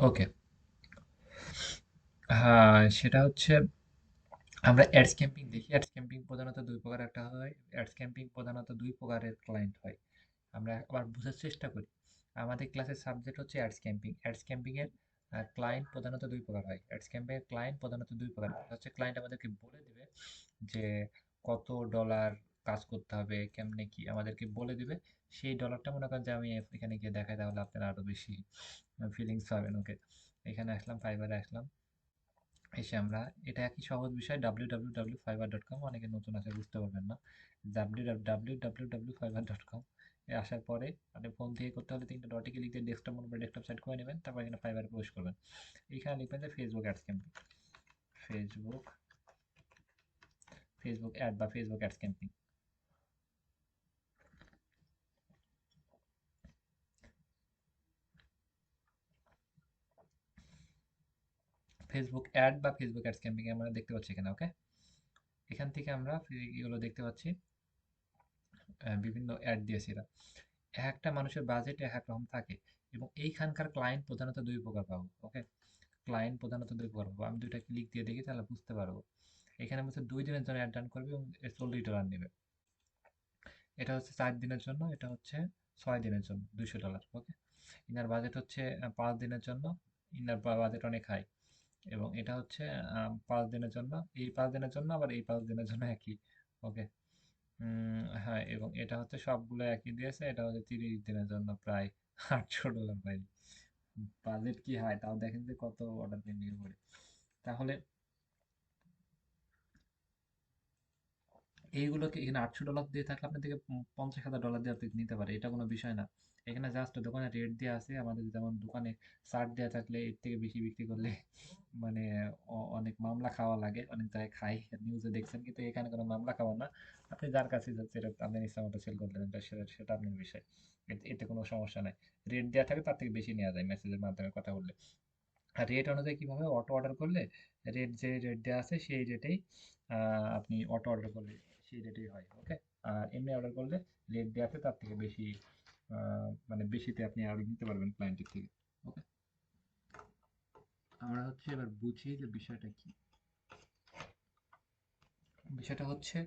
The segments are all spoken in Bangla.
ওকে। হ্যাঁ, সেটা হচ্ছে আমরা অ্যাডস ক্যাম্পিং দেখি। অ্যাডস ক্যাম্পিং প্রধানত ২ প্রকার একটা হয়। অ্যাডস ক্যাম্পিং প্রধানত ২ প্রকারের ক্লায়েন্ট হয়। আমরা আবার বোঝার চেষ্টা করি। আমাদের ক্লাসের সাবজেক্ট হচ্ছে অ্যাডস ক্যাম্পিং। অ্যাডস ক্যাম্পিং এর ক্লায়েন্ট প্রধানত ২ প্রকার হয়। অ্যাডস ক্যাম্পিং এর ক্লায়েন্ট প্রধানত ২ প্রকার। একটা হচ্ছে ক্লায়েন্ট আমাদেরকে বলে দিবে যে কত ডলার কাজ করতে হবে, কেমনে কি আমাদেরকে বলে দিবে। সেই ডলারটা মনে করেন যে আমি এখানে গিয়ে দেখাই তাহলে আপনারা আরো বেশি ফিলিংস পাবেন। ওকে। এখানে আসলাম, ফাইবারে আসলাম। এসে আমরা এটা একই সহজ বিষয় www.fiverr.com, অনেকে নতুন আছে বুঝতে পারবেন না। www.fiverr.com এ আসার পরে আপনি ফোন থেকে করতে হলে ৩টা ডটে ক্লিক দিয়ে ডেস্কটপ মনে করে ডেস্কটপ সেট করে নেবেন। তারপর এখানে ফাইবারে প্রবেশ করবেন। এখানে লিখবেন যে Facebook ads camping. Facebook Facebook ad বা Facebook ads camping. Facebook ad বা ফেসবুক অ্যাডস ক্যাম্পিং আমরা দেখতে পাচ্ছি এখানে। ওকে। এখান থেকে আমরা এগুলো দেখতে পাচ্ছি। বিভিন্ন অ্যাড দিয়েছি এরা। একটা মানুষের বাজেট এক এক রকম থাকে এবং এইখানকার ক্লায়েন্ট প্রধানত ২ প্রকার পাবো। ওকে। ক্লায়েন্ট প্রধানত ২ প্রকার পাবো। আমি ২ টা ক্লিক দিয়ে দেখি তাহলে বুঝতে পারবো। এখানে বলছে ২ দিনের জন্য অ্যাড রান করবে এবং $৪০ নেবে। এটা হচ্ছে ৪ দিনের জন্য, এটা হচ্ছে ৬ দিনের জন্য $২০০। ওকে। ইনার বাজেট হচ্ছে ৫ দিনের জন্য। ইনার বাজেট অনেক হাই। এবং এটা হচ্ছে ৫ দিনের জন্য। এই ৫ দিনের জন্য আবার এই ৫ দিনের জন্য একই। ওকে। হ্যাঁ, এবং এটা হচ্ছে সবগুলো একই দিয়েছে। এটা হচ্ছে ৩০ দিনের জন্য প্রায় $৮০০ ভাই। বাজেট কি হয় তাও দেখেন যে কত অর্ডার পেন্ডিং পড়ে। তাহলে এইগুলোকে এখানে $৮০০ দিয়ে থাকলে আপনার থেকে $৫০,০০০ দিয়ে আপনি নিতে পারে, এটা কোনো বিষয় না। এখানে জাস্ট দোকানে রেট দেওয়া আছে, আমাদের যেমন দোকানে ছাড় দেওয়া থাকলে এর থেকে বেশি বিক্রি করলে মানে অনেক মামলা খাওয়া লাগে, অনেক জায়গায় খাই, নিউজে দেখছেন। কিন্তু এখানে কোনো মামলা খাওয়া না। আপনি যার কাছে যাচ্ছে এটা আপনি ইচ্ছা মতো সেল করতে দেন, সেটা সেটা আপনার বিষয়। এতে কোনো সমস্যা নাই। রেট দেওয়া থাকে তার থেকে বেশি নেওয়া যায় মেসেজের মাধ্যমে কথা বললে। আর রেট অনুযায়ী কিভাবে অটো অর্ডার করলে রেট যে রেট দেওয়া আছে সেই রেটেই আপনি অটো অর্ডার করলে সেই রেটেই হয়। ওকে। আর এমনি অর্ডার করলে রেট দেওয়া আছে তার থেকে বেশি, মানে বেশিতে আপনি আরো নিতে পারবেন ক্লায়েন্টের থেকে। ওকে। আমরা হচ্ছে এবার বুঝি যে বিষয়টা কি। বিষয়টা হচ্ছে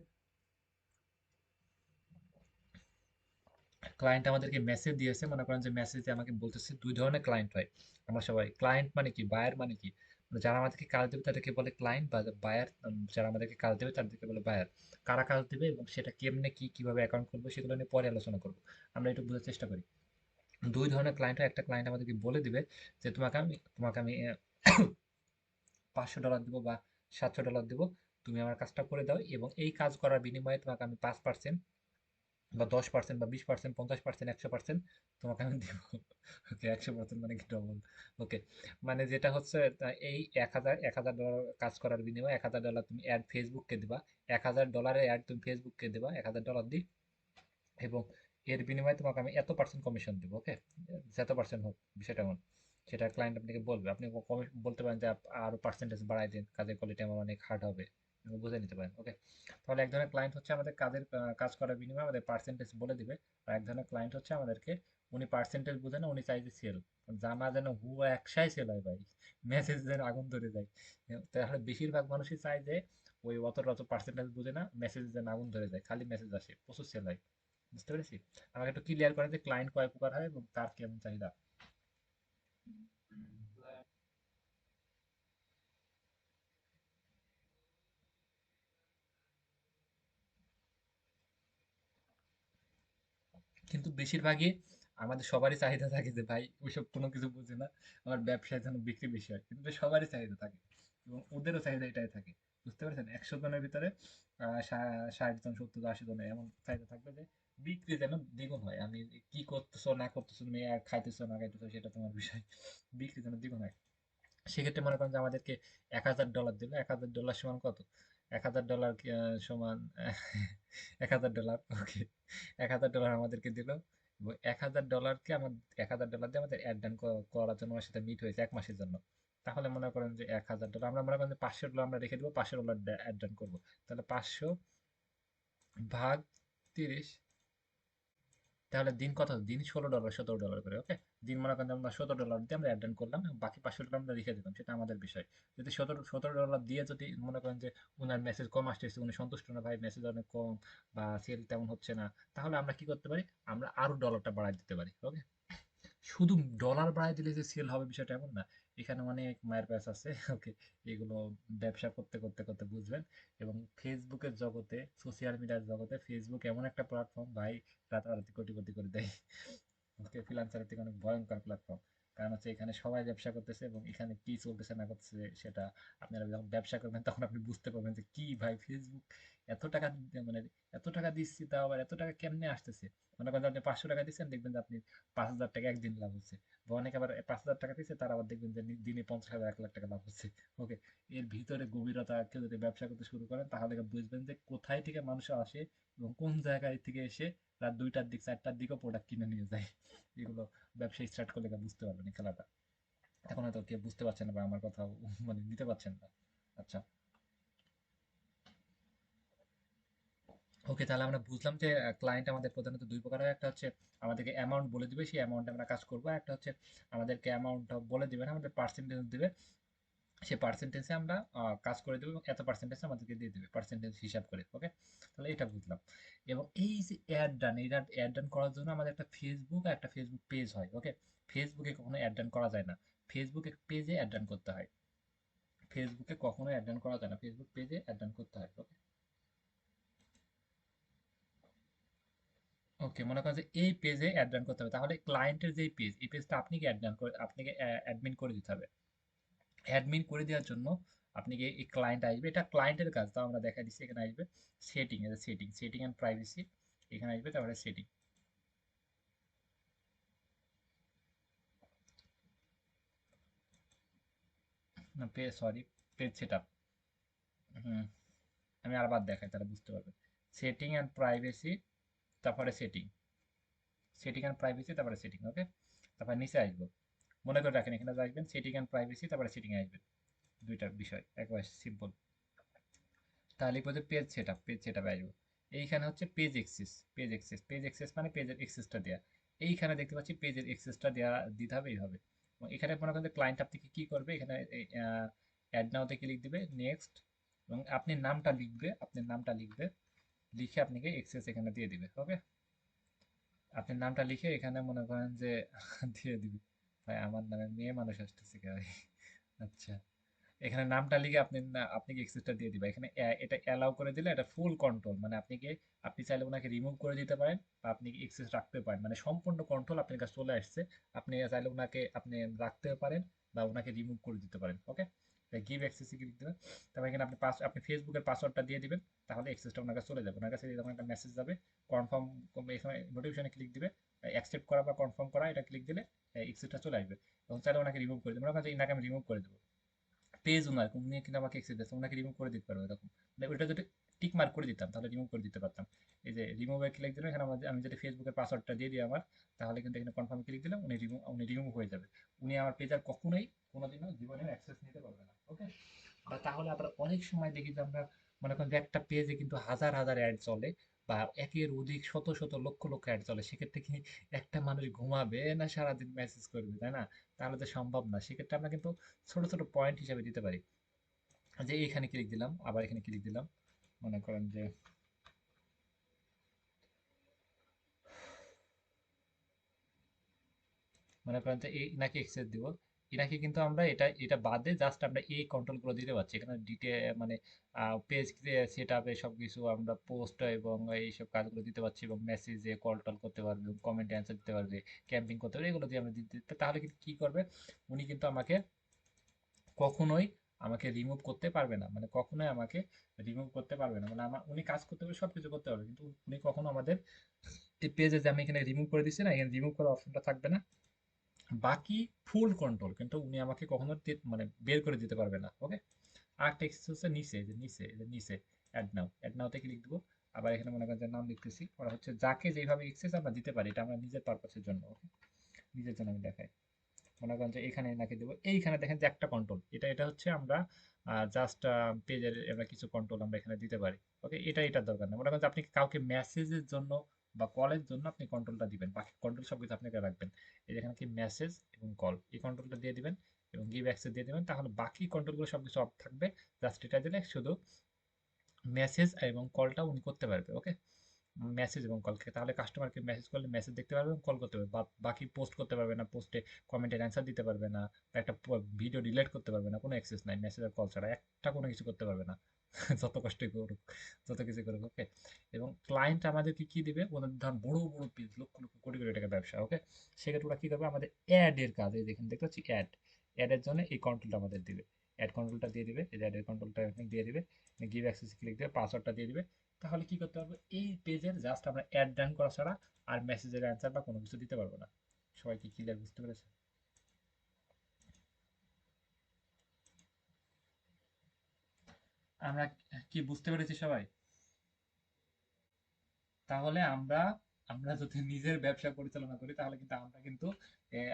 ক্লায়েন্ট আমাদেরকে মেসেজ দিয়েছে, মনে করেন যে মেসেজে আমাকে বলতেছে ২ ধরনের ক্লায়েন্ট হয়। আমরা সবাই ক্লায়েন্ট মানে কি, বায়ার মানে কি, মানে যারা আমাদেরকে কাজ দেবে তাদেরকে বলে ক্লায়েন্ট, বা বায়ার যারা আমাদেরকে কাজ দেবে তাদেরকে বলে বায়ার। কারা কাজ দেবে এবং সেটা কেমনে কি কিভাবে অ্যাকাউন্ট করবো সেগুলো নিয়ে পরে আলোচনা করবো। আমরা একটু বোঝার চেষ্টা করি। ২ ধরনের ক্লায়েন্ট হয়। একটা ক্লায়েন্ট আমাদেরকে বলে দিবে যে তোমাকে আমি $৫০০ দিব বা $৭০০ দিব, তুমি আমার কাজটা করে দাও এবং এই কাজ করার বিনিময়ে তোমাকে আমি ৫% বা ১০% বা ২০%, ৫০%, ১০০% তোমাকে আমি দিব। ওকে। ১০০% মানে কি ডবল। ওকে। মানে যেটা হচ্ছে এই ১,০০০ কাজ করার বিনিময়ে $১,০০০ তুমি অ্যাড ফেসবুককে দিবা। $১,০০০ অ্যাড তুমি ফেসবুককে দিবা, $১,০০০ দিই, এবং এর বিনিময়ে তোমাকে আমি এত পার্সেন্ট কমিশন দিব। ওকে। যত পার্সেন্ট হোক, বিষয়টা এমন। সেটা ক্লায়েন্ট আপনাকে বলবে, আপনি বলতে পারেন যে আরো পার্সেন্টেজ বাড়াই দিন, কাজের কোয়ালিটি আমার অনেক হার্ড হবে, বুঝে নিতে পারেন। ওকে। তাহলে এক ধরনের ক্লায়েন্ট হচ্ছে আমাদের কাজ করার বিনিময়ে আমাদের পার্সেন্টেজ বলে দিবে। আর এক ধরনের ক্লায়েন্ট হচ্ছে আমাদেরকে উনি পার্সেন্টেজ বুঝে না, উনি চাইছে সেল। জানা যেন একসাই সেল হয় ভাই, মেসেজ যেন আগুন ধরে যায়। তাহলে বেশিরভাগ মানুষই চায় যে ওই অত পার্সেন্টেজ বুঝে না, মেসেজ যেন আগুন ধরে যায়, খালি মেসেজ আসে, প্রচুর সেল হয়। বুঝতে পেরেছি। আমাকে একটু ক্লিয়ার করেন যে ক্লায়েন্ট কয় প্রকার হয় এবং তার কেমন চাহিদা। কিন্তু বেশিরভাগই আমাদের সবারই চাহিদা থাকে যে ভাই ওইসব কোনো কিছু বুঝে না, আমার ব্যবসায় যেন বিক্রি বেশি হয়, কিন্তু সবারই চাহিদা থাকে এবং ওদেরও চাহিদা এটাই থাকে। বুঝতে পেরেছেন। ১০০ জনের ভিতরে ৬০ জন, ৭০, ৮০ জন এমন চাহিদা থাকবে যে বিক্রি যেন দ্বিগুণ হয়। আমি কি করতেছো না করতেছো, তুমি আর খাইতেছো না খাইতেছো সেটা তোমার বিষয়, বিক্রি যেন দ্বিগুণ হয়। সেক্ষেত্রে মনে করেন যে আমাদেরকে $১,০০০ দিল। $১,০০০ সমান কত? $১,০০০ সমান $১,০০০। ওকে। $১,০০০ আমাদেরকে দিল এবং $১,০০০ আমার $১,০০০ দিয়ে আমাদের অ্যাড ডান করার জন্য আমার সাথে মিট হয়েছে ১ মাসের জন্য। তাহলে মনে করেন যে $১,০০০ আমরা মনে করেন যে $৫০০ আমরা রেখে দেবো, $৫০০ অ্যাড ডান করবো। তাহলে ৫০০ ভাগ ৩০, তাহলে দিন কত, দিন $16 $17 করে, ওকে। দিন মনে করেন আমরা $17 দিয়ে আমরা অ্যাড ডান করলাম এবং বাকি $500 আমরা রেখে দিলাম, সেটা আমাদের বিষয়। যদি $17 দিয়ে যদি মনে করেন যে ওনার মেসেজ কম আসতেছে, উনি সন্তুষ্ট না, ভাই মেসেজ অনেক কম বা সেল তেমন হচ্ছে না, তাহলে আমরা কি করতে পারি, আমরা আরো ডলারটা বাড়াই দিতে পারি, ওকে। শুধু ডলার বাড়ায় দিলে যে সেল হবে বিষয়টা এমন না, এখানে অনেক মায়ের প্যাচ আছে, ওকে। এগুলো ব্যবসা করতে করতে করতে বুঝবেন। এবং ফেসবুকের জগতে, সোশ্যাল মিডিয়ার জগতে ফেসবুক এমন একটা প্ল্যাটফর্ম ভাই, রাতারাতি কোটি কোটি করে দেয়, ওকে। ফ্রিল্যান্সারের থেকে অনেক ভয়ঙ্কর প্ল্যাটফর্ম। কারণ হচ্ছে এখানে সবাই ব্যবসা করতেছে এবং এখানে কি চলতেছে না করতেছে সেটা আপনারা যখন ব্যবসা করবেন তখন আপনি বুঝতে পারবেন যে কি ভাই, ফেসবুক এত টাকা মানে এত টাকা দিচ্ছি, তাও আবার এত টাকা কেমনে আসতেছে। মনে করেন যে আপনি 500 টাকা দিচ্ছেন, দেখবেন যে আপনি 5,000 টাকা একদিন লাভ হচ্ছে। বা অনেকে আবার 5,000 টাকা দিচ্ছে, তার আবার দেখবেন যে দিনে 50,000 1,00,000 টাকা লাভ হচ্ছে, ওকে। এর ভিতরে গভীরতা কেউ যদি ব্যবসা করতে শুরু করেন তাহলে বুঝবেন যে কোথায় থেকে মানুষ আসে এবং কোন জায়গায় থেকে এসে রাত 2টার দিক 4টার দিকেও প্রোডাক্ট কিনে নিয়ে যায়। এগুলো ব্যবসা স্টার্ট করলে বুঝতে পারবেন এই খেলাটা। এখন হয়তো কেউ বুঝতে পারছেন না বা আমার কথা মানে নিতে পারছেন না। আচ্ছা, ওকে। তাহলে আমরা বুঝলাম যে ক্লায়েন্ট আমাদের প্রধানত দুই প্রকার হয়। একটা হচ্ছে আমাদেরকে অ্যামাউন্ট বলে দিবে, সেই অ্যামাউন্টে আমরা কাজ করবো। একটা হচ্ছে আমাদেরকে অ্যামাউন্ট বলে দিবে না, আমাদের পার্সেন্টেজ দিবে, সে পার্সেন্টেজে আমরা কাজ করে দেবো এবং এত পার্সেন্টেজ আমাদেরকে দিয়ে দেবে পার্সেন্টেজ হিসাব করে, ওকে। তাহলে এটা বুঝলাম। এবং এই যে অ্যাড ডান, এই অ্যাড ডান করার জন্য আমাদের একটা ফেসবুক আর একটা ফেসবুক পেজ হয়, ওকে। ফেসবুকে কখনো অ্যাড ডান করা যায় না, ফেসবুকে পেজে অ্যাড ডান করতে হয়। ফেসবুকে কখনো অ্যাড ডান করা যায় না, ফেসবুক পেজে অ্যাড ডান করতে হয়, ওকে। ওকে, মনে করেন যে এই পেজে অ্যাড রান করতে হবে, তাহলে ক্লায়েন্টের যে পেজ, এই পেজটা আপনি কি অ্যাড রান করে, আপনাকে অ্যাডমিন করে দিতে হবে। অ্যাডমিন করে দেওয়ার জন্য আপনি কি এই ক্লায়েন্ট আসবে, এটা ক্লায়েন্টের কাজ, তাও আমরা দেখা দিচ্ছি। এখানে আসবে setting, setting, setting and privacy, এখানে আসবে, তারপরে সেটিং, না pay sorry, page set up. হুম, আমি আবার দেখাই তাহলে বুঝতে পারবেন। সেটিং অ্যান্ড প্রাইভেসি, তারপরে সেটিং, সেটিং অ্যান্ড প্রাইভেসি, তারপরে সেটিং, ওকে। তারপর নিচে আসবো, মনে করে রাখেন এখানে আসবেন সেটিং অ্যান্ড প্রাইভেসি, তারপরে সেটিং আসবেন, দুইটা বিষয় একবার সিম্পল। তাহলে পড়ে পেজ সেটআপ, পেজ সেটআপে আসবো। এইখানে হচ্ছে page access, page access, page access মানে পেজের অ্যাক্সেসটা দেয়া। এইখানে দেখতে পাচ্ছি পেজের অ্যাক্সেসটা দেয়া, দিতে হবে এইভাবে। এবং এখানে মনে করেন ক্লায়েন্ট আপনাকে কি করবে, এখানে অ্যাড নাওতে ক্লিক দিবে, নেক্সট, এবং আপনি নামটা লিখবে, আপনার নামটা লিখবে, লিখে আপনাকে অ্যাক্সেস এখানে দিয়ে দিবে, ওকে। আপনার নামটা লিখে এখানে মনে করেন যে দিয়ে দিবে। ভাই আমার নামে মেয়ে মানুষ আসতেছে কে ভাই? আচ্ছা, এখানে নামটা লিখে আপনি আপনি কি এক্সেসটা দিয়ে দিবা এখানে। এটা অ্যালাউ করে দিলে এটা ফুল কন্ট্রোল, মানে আপনি কি, আপনি চাইলে ওনাকে রিমুভ করে দিতে পারেন বা আপনি এক্সেস রাখতে পারেন, মানে সম্পূর্ণ কন্ট্রোল আপনার কাছে চলে আসছে। আপনি চাইলে ওনাকে আপনি রাখতে পারেন বা ওনাকে রিমুভ করে দিতে পারেন, ওকে। গিভ অ্যাক্সেস ক্লিক দেবেন, তারপর এখানে আপনি আপনি ফেসবুকের পাসওয়ার্ডটা দিয়ে দিবেন, তাহলে এক্সেসটা ওনার কাছে চলে যাবে। ওনার কাছে যখন একটা মেসেজ যাবে, কনফার্ম, এখানে নোটিফিকেশনে ক্লিক দিবে, অ্যাকসেপ্ট করা বা কনফার্ম করা, এটা ক্লিক দিলে এক্সেসটা চলে আসবে। এবং চাইলে ওনাকে রিমুভ করে দেবেন, ওনার কাছে ইনাকে আমি রিমুভ করে দেবো, পেজ ওনার উনি কিন্তু আমাকে এক্সেস দিচ্ছে, ওনাকে রিমুভ করে দিতে পারবো এরকম। মানে ওইটা যদি টিক মার্ক করে দিতাম তাহলে রিমুভ করে দিতে পারতাম। এই যে রিমুভে ক্লিক দিলাম, এখানে আমি যদি ফেসবুকের পাসওয়ার্ডটা দিয়ে দিই আমার, তাহলে কিন্তু এখানে কনফার্ম ক্লিক দিলাম, উনি রিমুভ হয়ে যাবে। উনি আমার পেজ আর কখনোই কোনোদিনও জীবনে অ্যাক্সেস নিতে পারবে না, ওকে। বা তাহলে আবার অনেক সময় দেখি যে আমরা মনে করেন যে একটা পেজে কিন্তু হাজার হাজার অ্যাড চলে বা একের অধিক শত শত লক্ষ লক্ষ অ্যাড চলে, সেক্ষেত্রে কি একটা মানুষ ঘুমাবে না সারাদিন মেসেজ করবে, তাই না? তাহলে তো সম্ভব না। সেক্ষেত্রে আমরা কিন্তু ছোট ছোট পয়েন্ট হিসেবে দিতে পারি, যে এইখানে ক্লিক দিলাম, আবার এখানে ক্লিক দিলাম, মনে করেন যে এই নাকি এক্সেস দিব, এনাকে কিন্তু আমরা এটা এটা বাদে জাস্ট আমরা এই কন্ট্রোল গুলো দিতে পারছি এখানে মানে পেজ সেট আপে সবকিছু আমরা পোস্ট এবং এইসব কাজগুলো দিতে পারছি এবং মেসেজে কল টল করতে পারবে, কমেন্ট অ্যান্সার দিতে পারবে, ক্যাম্পিং করতে পারবে, এগুলো দিয়ে আমরা দিতে, তাহলে কিন্তু কি করবে, উনি কিন্তু আমাকে কখনোই আমাকে রিমুভ করতে পারবে না, মানে কখনোই আমাকে রিমুভ করতে পারবে না, মানে উনি কাজ করতে পারবে, সবকিছু করতে পারবে, কিন্তু উনি কখনো আমাদের এই পেজে যে আমি এখানে রিমুভ করে দিচ্ছি না, এখানে রিমুভ করার অপশনটা থাকবে না। বাকি ফুল কন্ট্রোল কিন্তু উনি আমাকে কখনো মানে বের করে দিতে পারবে না, ওকে। আর টেক্সট হচ্ছে নিচে, যে নিচে, যে নিচে অ্যাড নাওতে ক্লিক দিব। আবার এখানে মনে করেন যে নাম লিখতেছি, ওরা হচ্ছে যাকে যেভাবে এক্সেস আমরা দিতে পারি, এটা আমরা নিজের পারপাসের জন্য, ওকে। নিজের জন্য আমি দেখাই, মনে করেন যে এখানে নাকি দেবো, এইখানে দেখেন যে একটা কন্ট্রোল, এটা হচ্ছে আমরা জাস্ট পেজের আমরা কিছু কন্ট্রোল আমরা এখানে দিতে পারি, ওকে। এটার দরকার নেই। মনে করেন যে আপনি কাউকে মেসেজের জন্য বা কলের জন্য আপনি কন্ট্রোলটা দিবেন, বাকি কন্ট্রোল সবকিছু আপনাকে রাখবেন। এই যেখানে কি মেসেজ এবং কল, এই কন্ট্রোলটা দিয়ে দিবেন এবং গিভ অ্যাক্সেস দিয়ে দিবেন, তাহলে বাকি কন্ট্রোলগুলো সবকিছু অফ থাকবে। জাস্ট এটা দিলে শুধু মেসেজ এবং কলটা উনি করতে পারবে। ওকে, মেসেজ এবং কলকে, তাহলে কাস্টমারকে মেসেজ করলে মেসেজ দেখতে পারবে এবং কল করতে পারবে, বাকি পোস্ট করতে পারবে না, পোস্টে কমেন্টের অ্যান্সার দিতে পারবে না, বা একটা ভিডিও ডিলিট করতে পারবে না, কোনো অ্যাক্সেস নাই মেসেজ আর কল ছাড়া, একটা কোনো কিছু করতে পারবে না। যত কষ্টই করুক, যত কিছু করুক। ওকে, এবং ক্লায়েন্ট আমাদেরকে কি দিবে, ওদের ধর বড় বড় পেজ, লক্ষ লক্ষ কোটি কোটি টাকা ব্যবসা। ওকে, সেক্ষেত্রে ওরা কি করবে, আমাদের অ্যাড এর কাজ, এই দেখেন দেখতে পাচ্ছি অ্যাড, অ্যাডের জন্য এই কন্ট্রোলটা আমাদের দিবে, অ্যাড কন্ট্রোলটা দিয়ে দিবে, এই অ্যাডের কন্ট্রোলটা দিয়ে দিবে, গিভ অ্যাক্সেস ক্লিক দিয়ে পাসওয়ার্ডটা দিয়ে দিবে। তাহলে কি করতে পারবো, এই পেজের জাস্ট আমরা অ্যাড রান করা ছাড়া আর মেসেজের অ্যান্সার বা কোনো কিছু দিতে পারবো না। সবাই কি ক্লিয়ার বুঝতে পেরেছে? আমরা কি বুঝতে পেরেছি সবাই? তাহলে আমরা আমরা যদি নিজের ব্যবসা পরিচালনা করি, তাহলে কিন্তু আমরা কিন্তু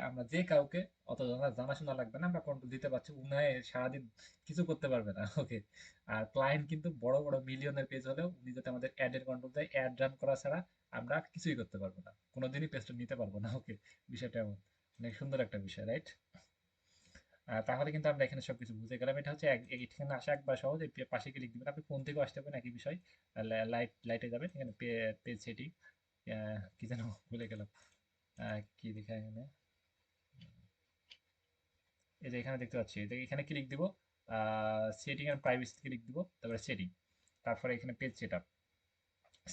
আমরা যে কাউকে অত জানাশোনা লাগবে না, আমরা কন্ট্রোল দিতে পারছি, উনায় সারাদিন কিছু করতে পারবে না। ওকে, আর ক্লায়েন্ট কিন্তু বড় বড় মিলিয়নের পেজ হলেও উনি যদি আমাদের অ্যাড এর কন্ট্রোল দেয়, অ্যাড রান করা ছাড়া আমরা কিছুই করতে পারবো না, কোনোদিনই পেজটা নিতে পারবো না। ওকে, বিষয়টা এমন, অনেক সুন্দর একটা বিষয়, রাইট? তাহলে কিন্তু আমরা এখানে সবকিছু বুঝে গেলাম। এটা হচ্ছে এখানে আসা একবার সহজ, এই পাশে ক্লিক দিবেন, আপনি ফোন থেকেও আসতে পারেন, একই বিষয়। লাইটে যাবেন, এখানে পেজ সেটিং, কি যেন ভুলে গেলাম, কি দেখা এখানে, এই যে এখানে দেখতে পাচ্ছি, এখানে ক্লিক দিব, সেটিং এন্ড প্রাইভেসি ক্লিক দিব, তারপরে সেটিং, তারপরে এখানে page setup,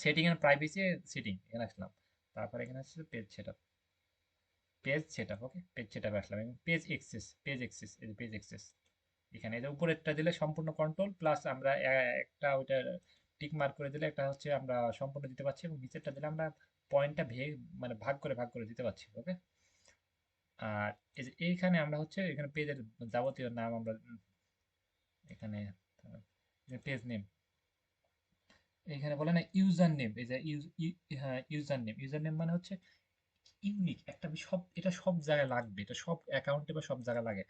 setting and privacy, setting এখানে আসলাম, তারপরে এখানে হচ্ছে page setup, page setup. Okay, page setup আসলাম এবং পেজ এক্সেস, পেজ এক্সেস, এই যে পেজ এক্সেস, এখানে এই যে উপরেরটা দিলে সম্পূর্ণ কন্ট্রোল, প্লাস আমরা একটা ওইটা টিক মার্ক করে দিলে একটা হচ্ছে আমরা সম্পূর্ণ দিতে পারছি, এবং নিচেরটা দিলে আমরা পয়েন্টটা মানে ভাগ করে দিতে পারছি। ওকে, আর এই যে এইখানে আমরা হচ্ছে এখানে পেজের যাবতীয় নাম আমরা এখানে পেজ নেম, এখানে বলে না ইউজার নেম, এই যে হ্যাঁ ইউজার নেম মানে হচ্ছে ইউনিক একটা সব, এটা সব জায়গায় লাগবে, এটা সব অ্যাকাউন্টে বা সব জায়গায় লাগে।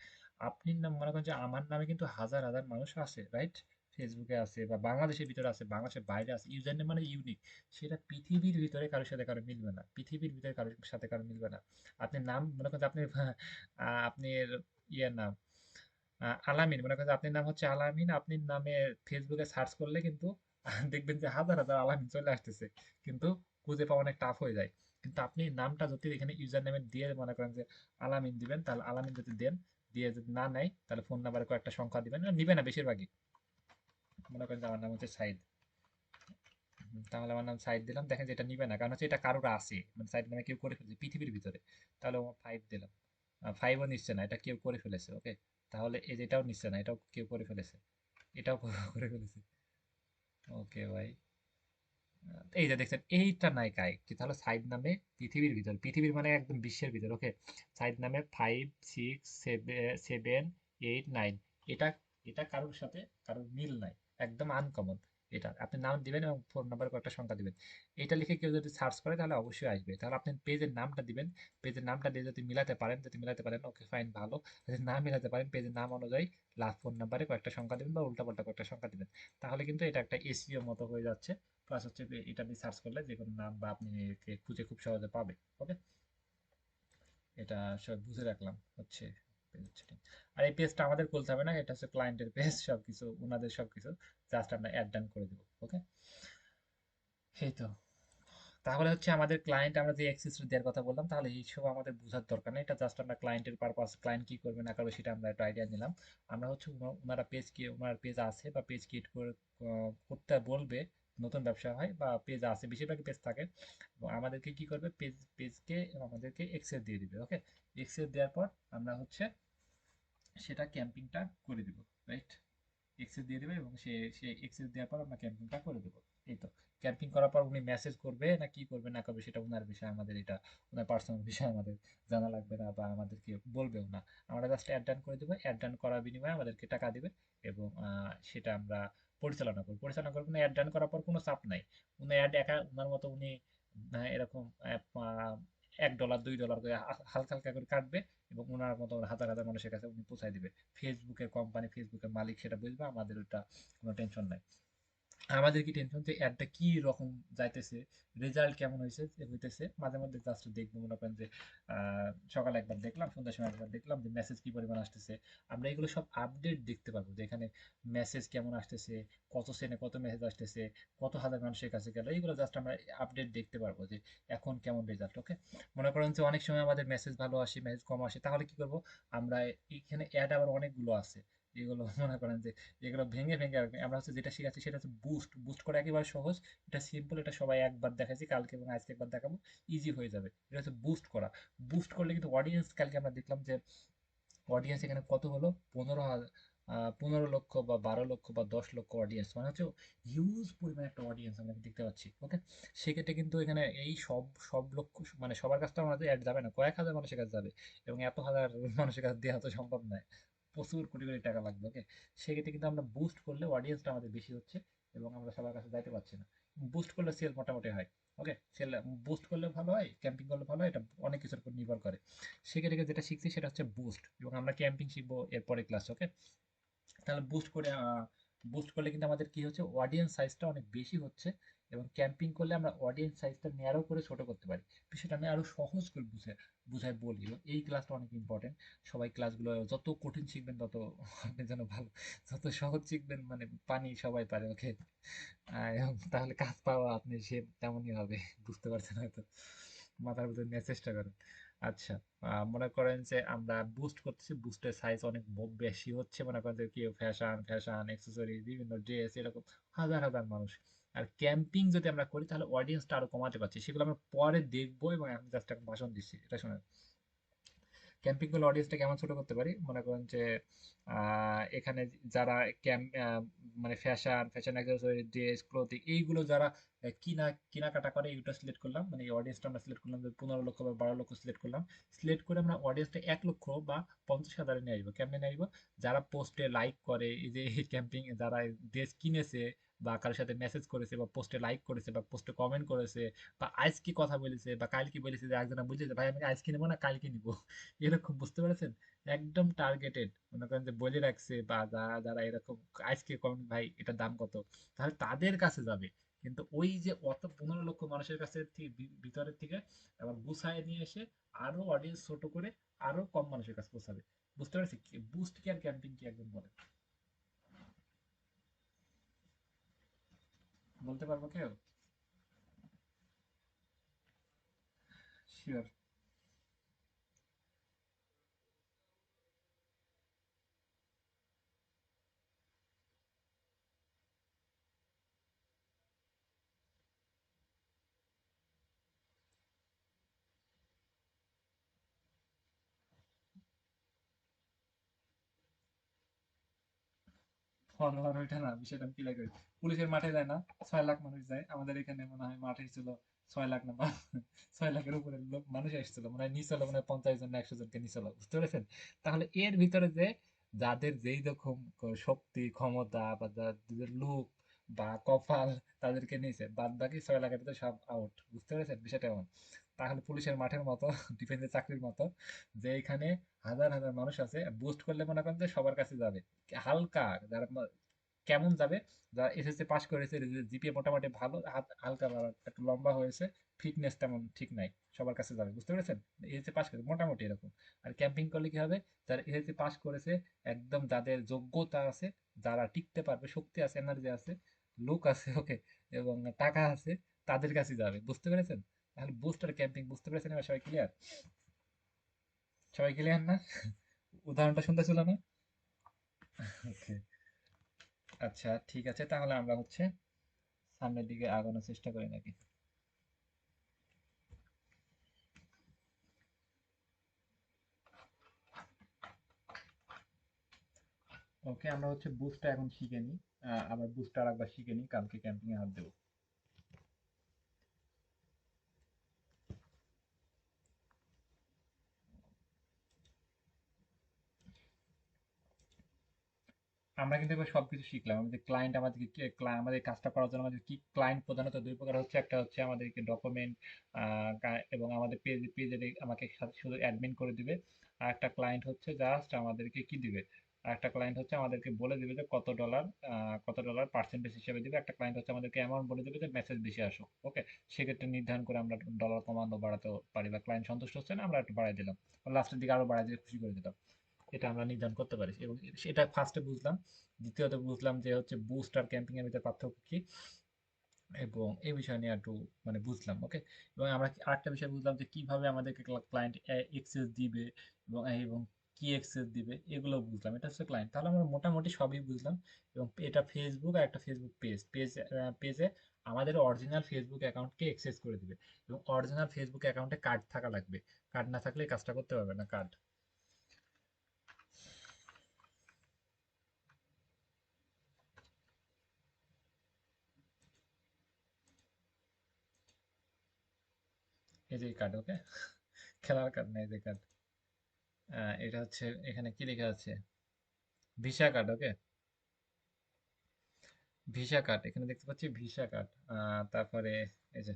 আপনি নাম মনে করেন যে আমার নামে কিন্তু হাজার হাজার মানুষ আছে, রাইট? ফেসবুকে আছে বা বাংলাদেশের ভিতরে আছে, বাংলাদেশের বাইরে আছে, ইউজার নেম মানে ইউনিক, সেটা পৃথিবীর ভিতরে কারোর সাথে কারো মিলবে না, পৃথিবীর ভিতরে কারোর সাথে কারো মিলবে না। আপনি নাম মনে করেন যে আপনি আপনার ইয়ের নাম আলামিন, মনে করেন যে আপনার নাম হচ্ছে আলামিন, আপনি নামে ফেসবুকে সার্চ করলে কিন্তু দেখবেন যে হাজার হাজার আলামিন চলে আসতেছে, কিন্তু খুঁজে পাওয়া অনেক টাফ হয়ে যায়। কিন্তু আপনি নামটা যদি এখানে ইউজার নেমে দিয়ে মনে করেন যে আলামিন দিবেন, তাহলে আলামিন যদি দেন, দিয়ে যদি না নেয়, তাহলে ফোন নাম্বারে কয়েকটা সংখ্যা দিবেন, নিবে না বেশিরভাগই। মনে করেন যে আমার নাম হচ্ছে সাইদ, তাহলে আমার নাম সাইদ দিলাম, দেখেন যে এটা নিবে না, কারণ হচ্ছে এটা কারোর আছে, মানে সাইদ নামে কেউ করে ফেলছে পৃথিবীর ভিতরে। তাহলে ও 5 দিলাম, 5ও নিচ্ছে না, এটা কেউ করে ফেলেছে। ওকে, তাহলে এই যেটাও নিচ্ছে না, এটাও কেউ করে ফেলেছে, এটাও করে ফেলেছে। ওকে ভাই, এই যে দেখছেন এইটা নাই কাই কি, তাহলে সাইড নামে পৃথিবীর ভিতর, পৃথিবীর মানে একদম বিশ্বের ভিতর। ওকে, সাইড নামে 5 6 7 8 9, এটা এটা কারোর সাথে কারোর মিল নাই, একদম আনকমন। এটা আপনি নাম দিবেন এবং ফোন নাম্বার কয়েকটা সংখ্যা দিবেন, এটা লিখে কেউ যদি সার্চ করে তাহলে অবশ্যই আসবে। তাহলে আপনি পেজের নামটা দিবেন, পেজের নামটা দিয়ে যদি মিলাতে পারেন, যদি মিলাতে পারেন ওকে ফাইন, ভালো। যদি না মিলাতে পারেন, পেজের নাম অনুযায়ী লাস্ট ফোন নাম্বারে কয়েকটা সংখ্যা দিবেন বা উল্টাপাল্টা কয়েকটা সংখ্যা দিবেন, তাহলে কিন্তু এটা একটা এসইও মতো হয়ে যাচ্ছে। প্লাস হচ্ছে এটা দিয়ে সার্চ করলে যে কোনো নাম বা আপনি একে খুঁজে খুব সহজে পাবে। ওকে, এটা সব বুঝে রাখলাম হচ্ছে page setting। আর এই পেজটা আমাদের খুলতে হবে না, এটা হচ্ছে ক্লায়েন্টের পেজ, সবকিছু ওনাদের সবকিছু, জাস্ট আমরা অ্যাড ডান করে দেবো। ওকে, এই তো। তাহলে হচ্ছে আমাদের ক্লায়েন্ট, আমরা যে অ্যাক্সেস দেওয়ার কথা বললাম, তাহলে এইসব আমাদের বোঝার দরকার নেই, এটা জাস্ট আমরা ক্লায়েন্টের পারপাস, ক্লায়েন্ট কি করবে না করবে সেটা আমরা একটা আইডিয়া নিলাম। আমরা হচ্ছে ওনারা পেজ কি, ওনার পেজ আছে বা পেজ ক্রিয়েট করে করতে বলবে, নতুন ব্যবসা হয় বা পেজ আছে, বেশিরভাগ পেজ থাকে, এবং আমাদেরকে কি করবে, পেজকে আমাদেরকে এক্সেস দিয়ে দিবে। ওকে, এক্সেস দেওয়ার পর আমরা হচ্ছে সেটা ক্যাম্পিংটা করে দিব, রাইট? এক্সেস দিয়ে দেবে এবং সে সে এক্সেস দেওয়ার পর আমরা ক্যাম্পিংটা করে দেবো। এই তো, ক্যাম্পিং করার পর উনি মেসেজ করবে না কি করবে না করবে সেটা উনার বিষয়, আমাদের এটা ওনার পার্সোনাল বিষয়, আমাদের জানা লাগবে না বা আমাদেরকে বলবেও না। আমরা জাস্ট অ্যাড ডান করে দেবো, অ্যাড ডান করার বিনিময়ে আমাদেরকে টাকা দিবে, এবং সেটা আমরা পরিচালনা করবো, পরিচালনা করবো না। অ্যাড ডান করার পর কোনো চাপ নাই, উনি অ্যাড একা উনার মতো উনি এরকম $1 $2 করে হালকা হালকা করে কাটবে, এবং ওনার মতো হাজার হাজার মানুষের কাছে উনি পৌঁছায় দিবে। ফেসবুকের কোম্পানি, ফেসবুকের মালিক সেটা বুঝবে, আমাদের ওটা কোনো টেনশন নাই। আমাদের কি টেনশন যে অ্যাডটা কি রকম যাইতেছে, রেজাল্ট কেমন হয়েছে হইতেছে, মাঝে মধ্যে জাস্ট দেখবো, মনে করেন যে সকালে একবার দেখলাম, সন্ধ্যার সময় একবার দেখলাম যে মেসেজ কি পরিমাণ আসতেছে। আমরা এগুলো সব আপডেট দেখতে পারবো যে এখানে মেসেজ কেমন আসতেছে, কত সেনে কত মেসেজ আসতেছে, কত হাজার মানুষের কাছে গেল, এইগুলো জাস্ট আমরা আপডেট দেখতে পারবো যে এখন কেমন রেজাল্ট। ওকে, মনে করেন যে অনেক সময় আমাদের মেসেজ ভালো আসে, মেসেজ কম আসে, তাহলে কি করব আমরা, এখানে অ্যাড আবার অনেকগুলো আছে, এগুলো মনে করেন যে এগুলো ভেঙে ভেঙে রাখবে। আমরা হচ্ছে যেটা শিখাচ্ছি সেটা হচ্ছে বুস্ট, বুস্ট করা একেবারে সহজ, এটা সিম্পল, এটা সবাই একবার দেখাচ্ছি, কালকে এবং আজকে একবার দেখাবো, ইজি হয়ে যাবে। এটা হচ্ছে বুস্ট করা। বুস্ট করলে কিন্তু অডিয়েন্স, কালকে আমরা দেখলাম যে অডিয়েন্স এখানে কত হলো, 15,000, 15 লক্ষ বা 12 লক্ষ বা 10 লক্ষ অডিয়েন্স, মানে হচ্ছে হিউজ পরিমাণ একটা অডিয়েন্স আমরা দেখতে পাচ্ছি। ওকে, সেক্ষেত্রে কিন্তু এখানে এই সব সব লক্ষ, মানে সবার কাছে তো আমাদের অ্যাড যাবে না, কয়েক হাজার মানুষের কাছে যাবে, এবং এত হাজার মানুষের কাছে দেওয়া তো সম্ভব নয়, প্রচুর কোটি কোটি টাকা লাগবে। ওকে, সেক্ষেত্রে কিন্তু আমরা বুস্ট করলে অডিয়েন্সটা আমাদের বেশি হচ্ছে, এবং আমরা সবার কাছে যাইতে পারছি না। বুস্ট করলে সেল মোটামুটি হয়। ওকে, সেল বুস্ট করলে ভালো হয়, ক্যাম্পিং করলে ভালো হয়, এটা অনেক কিছুর উপর নির্ভর করে। সেক্ষেত্রে যেটা শিখছি সেটা হচ্ছে বুস্ট, এবং আমরা ক্যাম্পিং শিখবো এরপরে ক্লাস। ওকে, তাহলে বুস্ট করে, বুস্ট করলে কিন্তু আমাদের কি হচ্ছে, অডিয়েন্স সাইজটা অনেক বেশি হচ্ছে, এবং ক্যাম্পিং করলে আমরা অডিয়েন্স সাইজটা ন্যারো করে ছোট করতে পারি। বিষয়টা আমি আরো সহজ করে বুঝাই বলি, এবং এই ক্লাসটা অনেক ইম্পর্টেন্ট। সবাই ক্লাসগুলো যত কঠিন শিখবেন তত আপনি যেন ভালো, যত সহজ শিখবেন মানে পানি সবাই পারে। ওকে, তাহলে কাজ পাওয়া আপনি সে তেমনই হবে, বুঝতে পারছেন হয়তো, মাথার ভিতর নিয়ে চেষ্টা করেন। আচ্ছা, মনে করেন যে আমরা বুস্ট করতেছি, বুস্টের সাইজ অনেক বেশি হচ্ছে, মনে করেন যে কেউ ফ্যাশন ফ্যাশন অ্যাক্সেসরি বিভিন্ন ড্রেস এরকম হাজার হাজার মানুষ। আর ক্যাম্পিং যদি আমরা করি তাহলে অডিয়েন্সটা আরো কমাতে পারছি, সেগুলো আমরা পরে দেখবো, এবং আমি জাস্ট একটা ভাষণ দিচ্ছি, এটা শুনে। ক্যাম্পিং করলে অডিয়েন্সটা কেমন ছোট করতে পারি, মনে করেন যে এখানে যারা ক্যাম্প, মানে fashion fashion accessory dress clothing এইগুলো যারা কিনা কেনাকাটা করে, এইটা সিলেক্ট করলাম, মানে এই অডিয়েন্সটা আমরা সিলেক্ট করলাম যে 15 লক্ষ বা 12 লক্ষ সিলেক্ট করলাম। সিলেক্ট করে আমরা অডিয়েন্সটা 1 লক্ষ বা 50,000 নিয়ে আসবো। কেমনে নিয়ে আসবো, যারা পোস্টে লাইক করে, এই যে ক্যাম্পিং যারা ড্রেস কিনেছে, বা কারোর সাথে মেসেজ করেছে, বা পোস্টে লাইক করেছে, বা পোস্টে কমেন্ট করেছে, বা আজকে কথা বলেছে, বা কালকে বলেছে, যে একজন বুঝেছে ভাই আমি আজকে নেবো না কালকে নিবো, এরকম, বুঝতে পেরেছেন? একদম টার্গেটেড, মনে করেন যে বলে রাখছে, বা যারা যারা এরকম আজকে কমেন্ট ভাই এটার দাম কত, তাহলে তাদের কাছে যাবে। কিন্তু ওই যে অত 15 লক্ষ মানুষের কাছে ভিতরের থেকে আবার গুছায় নিয়ে এসে আরো অডিয়েন্স ছোট করে আরো কম মানুষের কাছে পৌঁছাবে। বুঝতে পারছি, বুস্ট কি আর ক্যাম্পিং কি একদম বলে বলতে পারবো কেউ? শিওর। ফলোয়ার ওইটা না, বিষয়টা আমি ক্লিয়ার করি। পুলিশের মাঠে যায় না, 6 লাখ মানুষ যায়, আমাদের এখানে মনে হয় মাঠে ছিল 6 লাখ না 6 লাখের উপরে লোক মানুষ এসেছিল, মনে হয় নিচল, মনে হয় 50 জন না 100 জনকে নিচল, বুঝতে পেরেছেন? তাহলে এর ভিতরে যে যাদের যেই রকম শক্তি ক্ষমতা, বা যাদের লোক বা কপাল, তাদেরকে নিয়েছে, বাদ বাকি 6 লাখের ভিতরে সব আউট, বুঝতে পেরেছেন বিষয়টা এমন। তাহলে পুলিশের মাঠের মতো, ডিফেন্সের চাকরির মতো, যে এখানে হাজার হাজার মানুষ আছে, বুস্ট করলে মনে করেন যে সবার কাছে যাবে। হালকা যারা কেমন যাবে, যারা এসএসসি পাস করেছে, জিপিএ মোটামুটি ভালো, হালকা ভালো, একটু লম্বা হয়েছে, ফিটনেস তেমন ঠিক নাই, সবার কাছে যাবে, বুঝতে পেরেছেন? এসএসসি পাস করে মোটামুটি এরকম। আর ক্যাম্পিং করলে কি হবে, যারা এসএসসি পাস করেছে, একদম যাদের যোগ্যতা আছে, যারা টিকতে পারবে, শক্তি আছে, এনার্জি আছে, লোক আছে, ওকে, এবং টাকা আছে, তাদের কাছে যাবে, বুঝতে পেরেছেন? তাহলে বুস্টার ক্যাম্পিং, বুঝতে পেরেছেন? এবার সবাই ক্লিয়ার? সবাই ক্লিয়ার না? উদাহরণটা শুনতে ছিল না? ওকে, আচ্ছা ঠিক আছে, তাহলে আমরা হচ্ছে সামনের দিকে আগানোর চেষ্টা করি নাকি? ওকে, আমরা হচ্ছে বুস্টটা এখন শিখে নিই, আবার বুস্টটা আরেকবার শিখে নিই, কালকে ক্যাম্পিং এ হাত দেবো। আমরা কিন্তু এবার সবকিছু শিখলাম, আমাদের ক্লায়েন্ট আমাদেরকে আমাদের কাজটা করার জন্য আমাদের কি ক্লায়েন্ট প্রধানত দুই প্রকার হচ্ছে, একটা হচ্ছে আমাদেরকে ডকুমেন্ট এবং আমাদের পেজে আমাকে শুধু অ্যাডমিন করে দিবে, আর একটা ক্লায়েন্ট হচ্ছে জাস্ট আমাদেরকে কি দিবে, আর একটা ক্লায়েন্ট হচ্ছে আমাদেরকে বলে দিবে যে কত ডলার পার্সেন্টেজ হিসেবে দিবে। একটা ক্লায়েন্ট হচ্ছে আমাদেরকে অ্যামাউন্ট বলে দিবে যে মেসেজ বেশি আসুক। ওকে, সেক্ষেত্রে নির্ধারণ করে আমরা ডলার কমানো বাড়াতে পারি, বা ক্লায়েন্ট সন্তুষ্ট হচ্ছে না আমরা একটু বাড়াই দিলাম, লাস্টের দিকে আরো বাড়াই দিয়ে খুশি করে দিলাম। এটা আমরা নির্ধারণ করতে পারি, এবং সেটা ফার্স্টে বুঝলাম। দ্বিতীয়ত বুঝলাম যে হচ্ছে বুস্ট আর ক্যাম্পিং এর ভিতরে পার্থক্য কি, এবং এই বিষয় নিয়ে একটু মানে বুঝলাম। ওকে, এবং আমরা আরেকটা বিষয় বুঝলাম যে কিভাবে আমাদেরকে ক্লায়েন্ট এক্সেস দিবে, এবং কি এক্সেস দিবে এগুলো বুঝলাম। এটা হচ্ছে ক্লায়েন্ট, তাহলে আমরা মোটামুটি সবই বুঝলাম। এবং এটা ফেসবুক আর একটা ফেসবুক পেজে আমাদের অরিজিনাল ফেসবুক অ্যাকাউন্টকে এক্সেস করে দিবে, এবং অরিজিনাল ফেসবুক অ্যাকাউন্টে কার্ড থাকা লাগবে। কার্ড না থাকলে এই কাজটা করতে পারবে না। কার্ড, এই যে কার্ড। ওকে, খেলার কার্ড না, এই যে কার্ড। এটা হচ্ছে, এখানে কি লেখা আছে, ভিসা কার্ড। ওকে, ভিসা কার্ড এখানে দেখতে পাচ্ছি, ভিসা কার্ড। তারপরে এই যে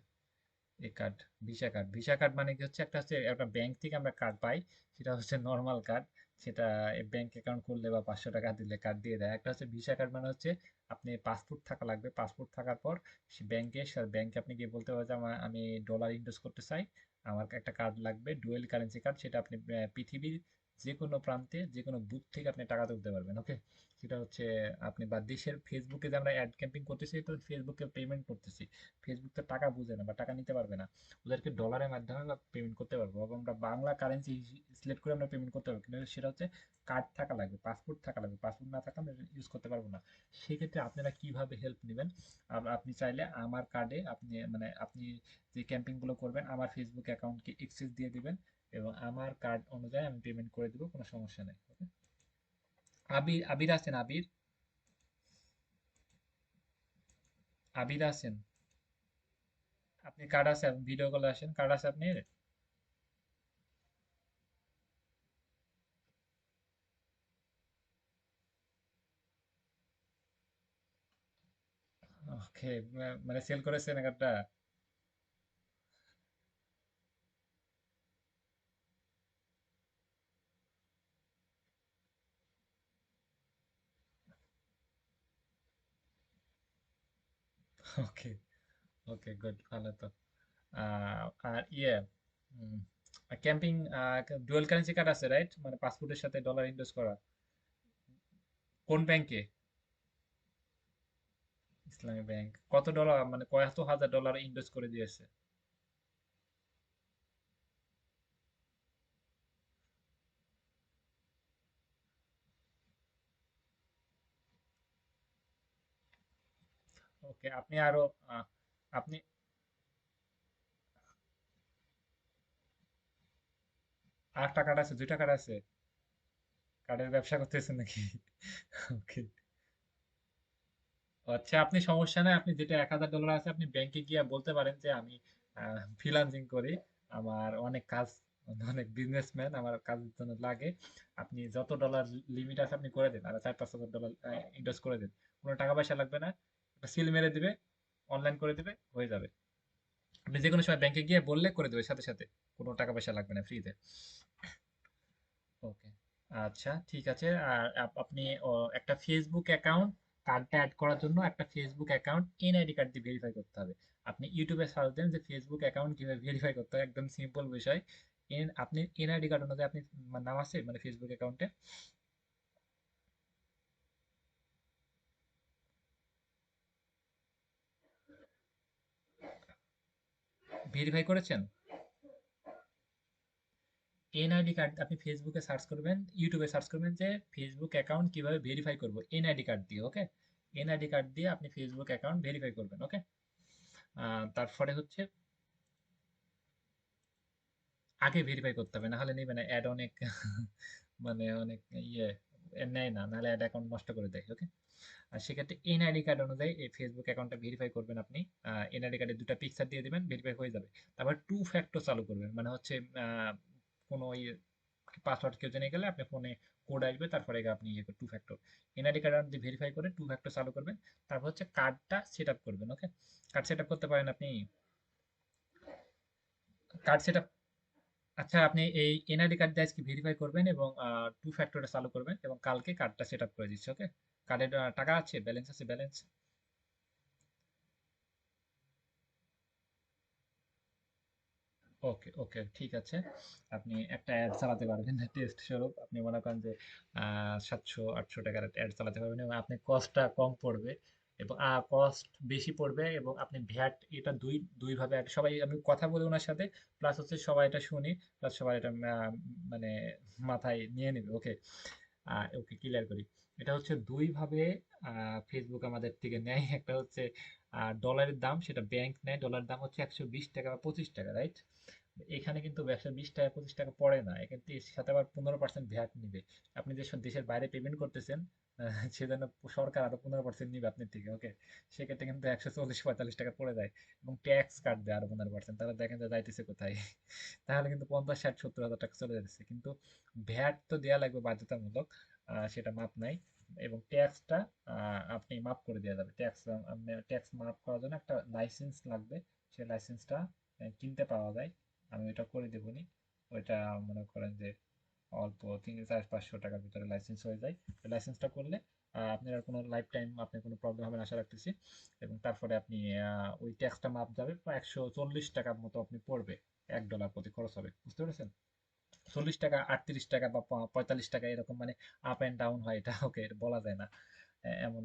এই card, visa card. Visa card মানে কি হচ্ছে, একটা হচ্ছে একটা ব্যাংক থেকে আমরা কার্ড পাই, সেটা হচ্ছে নর্মাল কার্ড। সেটা ব্যাংক অ্যাকাউন্ট করলে বা 500 টাকা দিলে কার্ড দিয়ে দেয়। একটা হচ্ছে ভিসা কার্ড, মানে হচ্ছে আপনি পাসপোর্ট থাকা লাগবে। পাসপোর্ট থাকার পর সে ব্যাংকে আপনি গিয়ে বলতে পারবেন যে আমি ডলার ইনভেস্ট করতে চাই, আমার একটা কার্ড লাগবে, ডুয়েল কারেন্সি কার্ড। সেটা আপনি পৃথিবীর যে কোনো প্রান্তে যে কোনো বুথ থেকে আপনি টাকা তুলতে পারবেন। ওকে, সেটা হচ্ছে আপনি বা দেশের ফেসবুকে যে আমরা অ্যাড ক্যাম্পিং করতেছি, তো ফেসবুকে পেমেন্ট করতেছি। ফেসবুক তো টাকা বুঝে না বা টাকা নিতে পারবে না, ওদেরকে ডলারের মাধ্যমে আমরা পেমেন্ট করতে পারবো, এবং আমরা বাংলা কারেন্সি সিলেক্ট করে আমরা পেমেন্ট করতে পারবো। কিন্তু সেটা হচ্ছে কার্ড থাকা লাগবে, পাসপোর্ট থাকা লাগবে। পাসপোর্ট না থাকলে আমরা ইউজ করতে পারবো না। সেক্ষেত্রে আপনারা কিভাবে হেল্প নেবেন, আপনি চাইলে আমার কার্ডে আপনি মানে আপনি যে ক্যাম্পিংগুলো করবেন আমার ফেসবুক অ্যাকাউন্টকে অ্যাক্সেস দিয়ে দিবেন, এবং আমার কার্ড অনুযায়ী আমি পেমেন্ট করে দেবো, কোনো সমস্যা নেই। ওকে, আবির, আবির আছেন? আবির, আবির আছেন? আপনি কার্ড আছে, ভিডিও কলে আসেন, কার্ড আছে আপনি? ওকে, মানে সেল করেছেন কার্ডটা? ওকে, ওকে, গুড, ভালো তো। আর ইয়ে, ক্যাম্পিং, ডুয়াল কারেন্সি কার্ড আছে রাইট, মানে পাসপোর্টের সাথে ডলার ইনভেস্ট করা? কোন ব্যাংকে? ইসলামী ব্যাংক। কত ডলার, মানে কত হাজার ডলার ইনভেস্ট করে দিয়েছে? ওকে, আপনি আরো আপনি আর একটা কার্ড আছে, দুইটা কার্ড আছে? কার্ডের ব্যবসা করতেছেন নাকি? ওকে, আচ্ছা, আপনি সমস্যা নাই, আপনি যেটা 1,000 ডলার আছে আপনি ব্যাংকে গিয়ে বলতে পারেন যে আমি ফ্রিল্যান্সিং করি, আমার অনেক কাজ, অনেক বিজনেসম্যান আমার কাজের জন্য লাগে, আপনি যত ডলার লিমিট আছে আপনি করে দেন, আর 4-5 হাজার ডলার ইনভেস্ট করে দেন। কোনো টাকা পয়সা লাগবে না, একটা সিল মেরে দিবে, অনলাইন করে দিবে, হয়ে যাবে। আপনি যে কোনো সময় ব্যাংকে গিয়ে বললে করে দেবে সাথে সাথে, কোনো টাকা পয়সা লাগবে না, ফ্রিতে। ওকে, আচ্ছা ঠিক আছে। আর আপনি একটা ফেসবুক অ্যাকাউন্ট, কার্ডটা অ্যাড করার জন্য একটা ফেসবুক অ্যাকাউন্ট এনআইডি কার্ড দিয়ে ভেরিফাই করতে হবে। আপনি ইউটিউবে সার্চ দেন যে ফেসবুক অ্যাকাউন্ট কিভাবে ভেরিফাই করতে হয়, একদম সিম্পল বিষয়। আপনি এনআইডি কার্ড অনুযায়ী আপনি নাম আছে মানে ফেসবুক অ্যাকাউন্টে, ভেরিফাই করেছেন? এনআইডি কার্ড আপনি ফেসবুকে সার্চ করবেন, ইউটিউবে সার্চ করবেন যে ফেসবুক অ্যাকাউন্ট কিভাবে ভেরিফাই করব এনআইডি কার্ড দিয়ে। ওকে, এনআইডি কার্ড দিয়ে আপনি ফেসবুক অ্যাকাউন্ট ভেরিফাই করবেন। ওকে, তারপরে হচ্ছে আগে ভেরিফাই করতে হবে, না হলে নেবে না অ্যাড, অনেক মানে অনেক ইয়ে নেয় না, নাহলে অ্যাড অ্যাকাউন্ট নষ্ট করে দেয়। ওকে, আর সেক্ষেত্রে এনআইডি কার্ড অনুযায়ী এই ফেসবুক অ্যাকাউন্টটা ভেরিফাই করবেন আপনি। এনআইডি কার্ডে দুটা পিকচার দিয়ে দিবেন, ভেরিফাই হয়ে যাবে। তারপর টু ফ্যাক্টর চালু করবেন, মানে হচ্ছে কোনো ইয়ে পাসওয়ার্ড কেউ জেনে গেলে আপনার ফোনে কোড আসবে, তারপরে আপনি ইয়ে টু ফ্যাক্টর, এনআইডি কার্ড আপনি ভেরিফাই করে টু ফ্যাক্টর চালু করবেন। তারপর হচ্ছে কার্ডটা সেট আপ করবেন। ওকে, কার্ড সেট আপ করতে পারেন আপনি? কার্ড সেট আপ, আচ্ছা, আপনি এই এনআইডি কার্ড দিয়ে আজকে ভেরিফাই করবেন এবং টু ফ্যাক্টরটা চালু করবেন এবং কালকে কার্ডটা সেট আপ করে দিচ্ছি। ওকে, কার্ডের টাকা আছে, ব্যালেন্স আছে, ব্যালেন্স। ওকে ওকে, ঠিক আছে। আপনি একটা অ্যাড চালাতে পারবেন টেস্ট স্বরূপ। আপনি মনে করেন যে 700-800 টাকার অ্যাড চালাতে পারবেন এবং আপনি কস্টটা কম পড়বে এবং কস্ট বেশি পড়বে এবং আপনি ভ্যাট এটা দুই দুই ভাবে সবাই, আমি কথা বলি ওনার সাথে, প্লাস হচ্ছে সবাই এটা শুনি, প্লাস সবাই এটা মানে মাথায় নিয়ে নেবে। ওকে, ওকে, ক্লিয়ার করি। এটা হচ্ছে দুই ভাবে ফেসবুক আমাদের থেকে নেয়। একটা হচ্ছে ডলারের দাম, সেটা ব্যাংক নেয়, ডলার দাম হচ্ছে 120 টাকা বা 25 টাকা, রাইট? এখানে কিন্তু ব্যবসা 20 টাকা 25 টাকা পড়ে না, এখানে সাথে আবার 15% ভ্যাট নিবে। আপনি যে সব দেশের বাইরে পেমেন্ট করতেছেন, সেজন্য সরকার আরো 15% নিবে আপনার থেকে। ওকে, সেক্ষেত্রে কিন্তু 140-45 টাকা পড়ে যায় এবং ট্যাক্স কাটবে আরো 15%। তাহলে দেখেন যে যাইতেছে কোথায়। তাহলে কিন্তু 50, 60, 70 হাজার টাকা চলে যাচ্ছে। কিন্তু ভ্যাট তো দেওয়া লাগবে বাধ্যতামূলক, সেটা মাপ নাই। এবং ট্যাক্সটা আপনি মাফ করে দেওয়া যাবে। ট্যাক্স মাফ করার জন্য একটা লাইসেন্স লাগবে, সেই লাইসেন্সটা কিনতে পাওয়া যায়। আমি ওইটা করে দেবনি। ওইটা মনে করেন যে অল্প 300-400 টাকার ভিতরে লাইসেন্স হয়ে যায়। লাইসেন্সটা করলে আপনার আর কোনো লাইফ টাইম আপনার কোনো প্রবলেম হবে না আশা রাখতেছি। এবং তারপরে আপনি ওই ট্যাক্সটা মাপ যাবে প্রায় 140 টাকার মতো আপনি পড়বে, $1 প্রতি খরচ হবে। বুঝতে পেরেছেন? 40 টাকা, 38 টাকা বা 45 টাকা এরকম, মানে আপ অ্যান্ড ডাউন হয় এটা। ওকে, বলা যায় না এমন,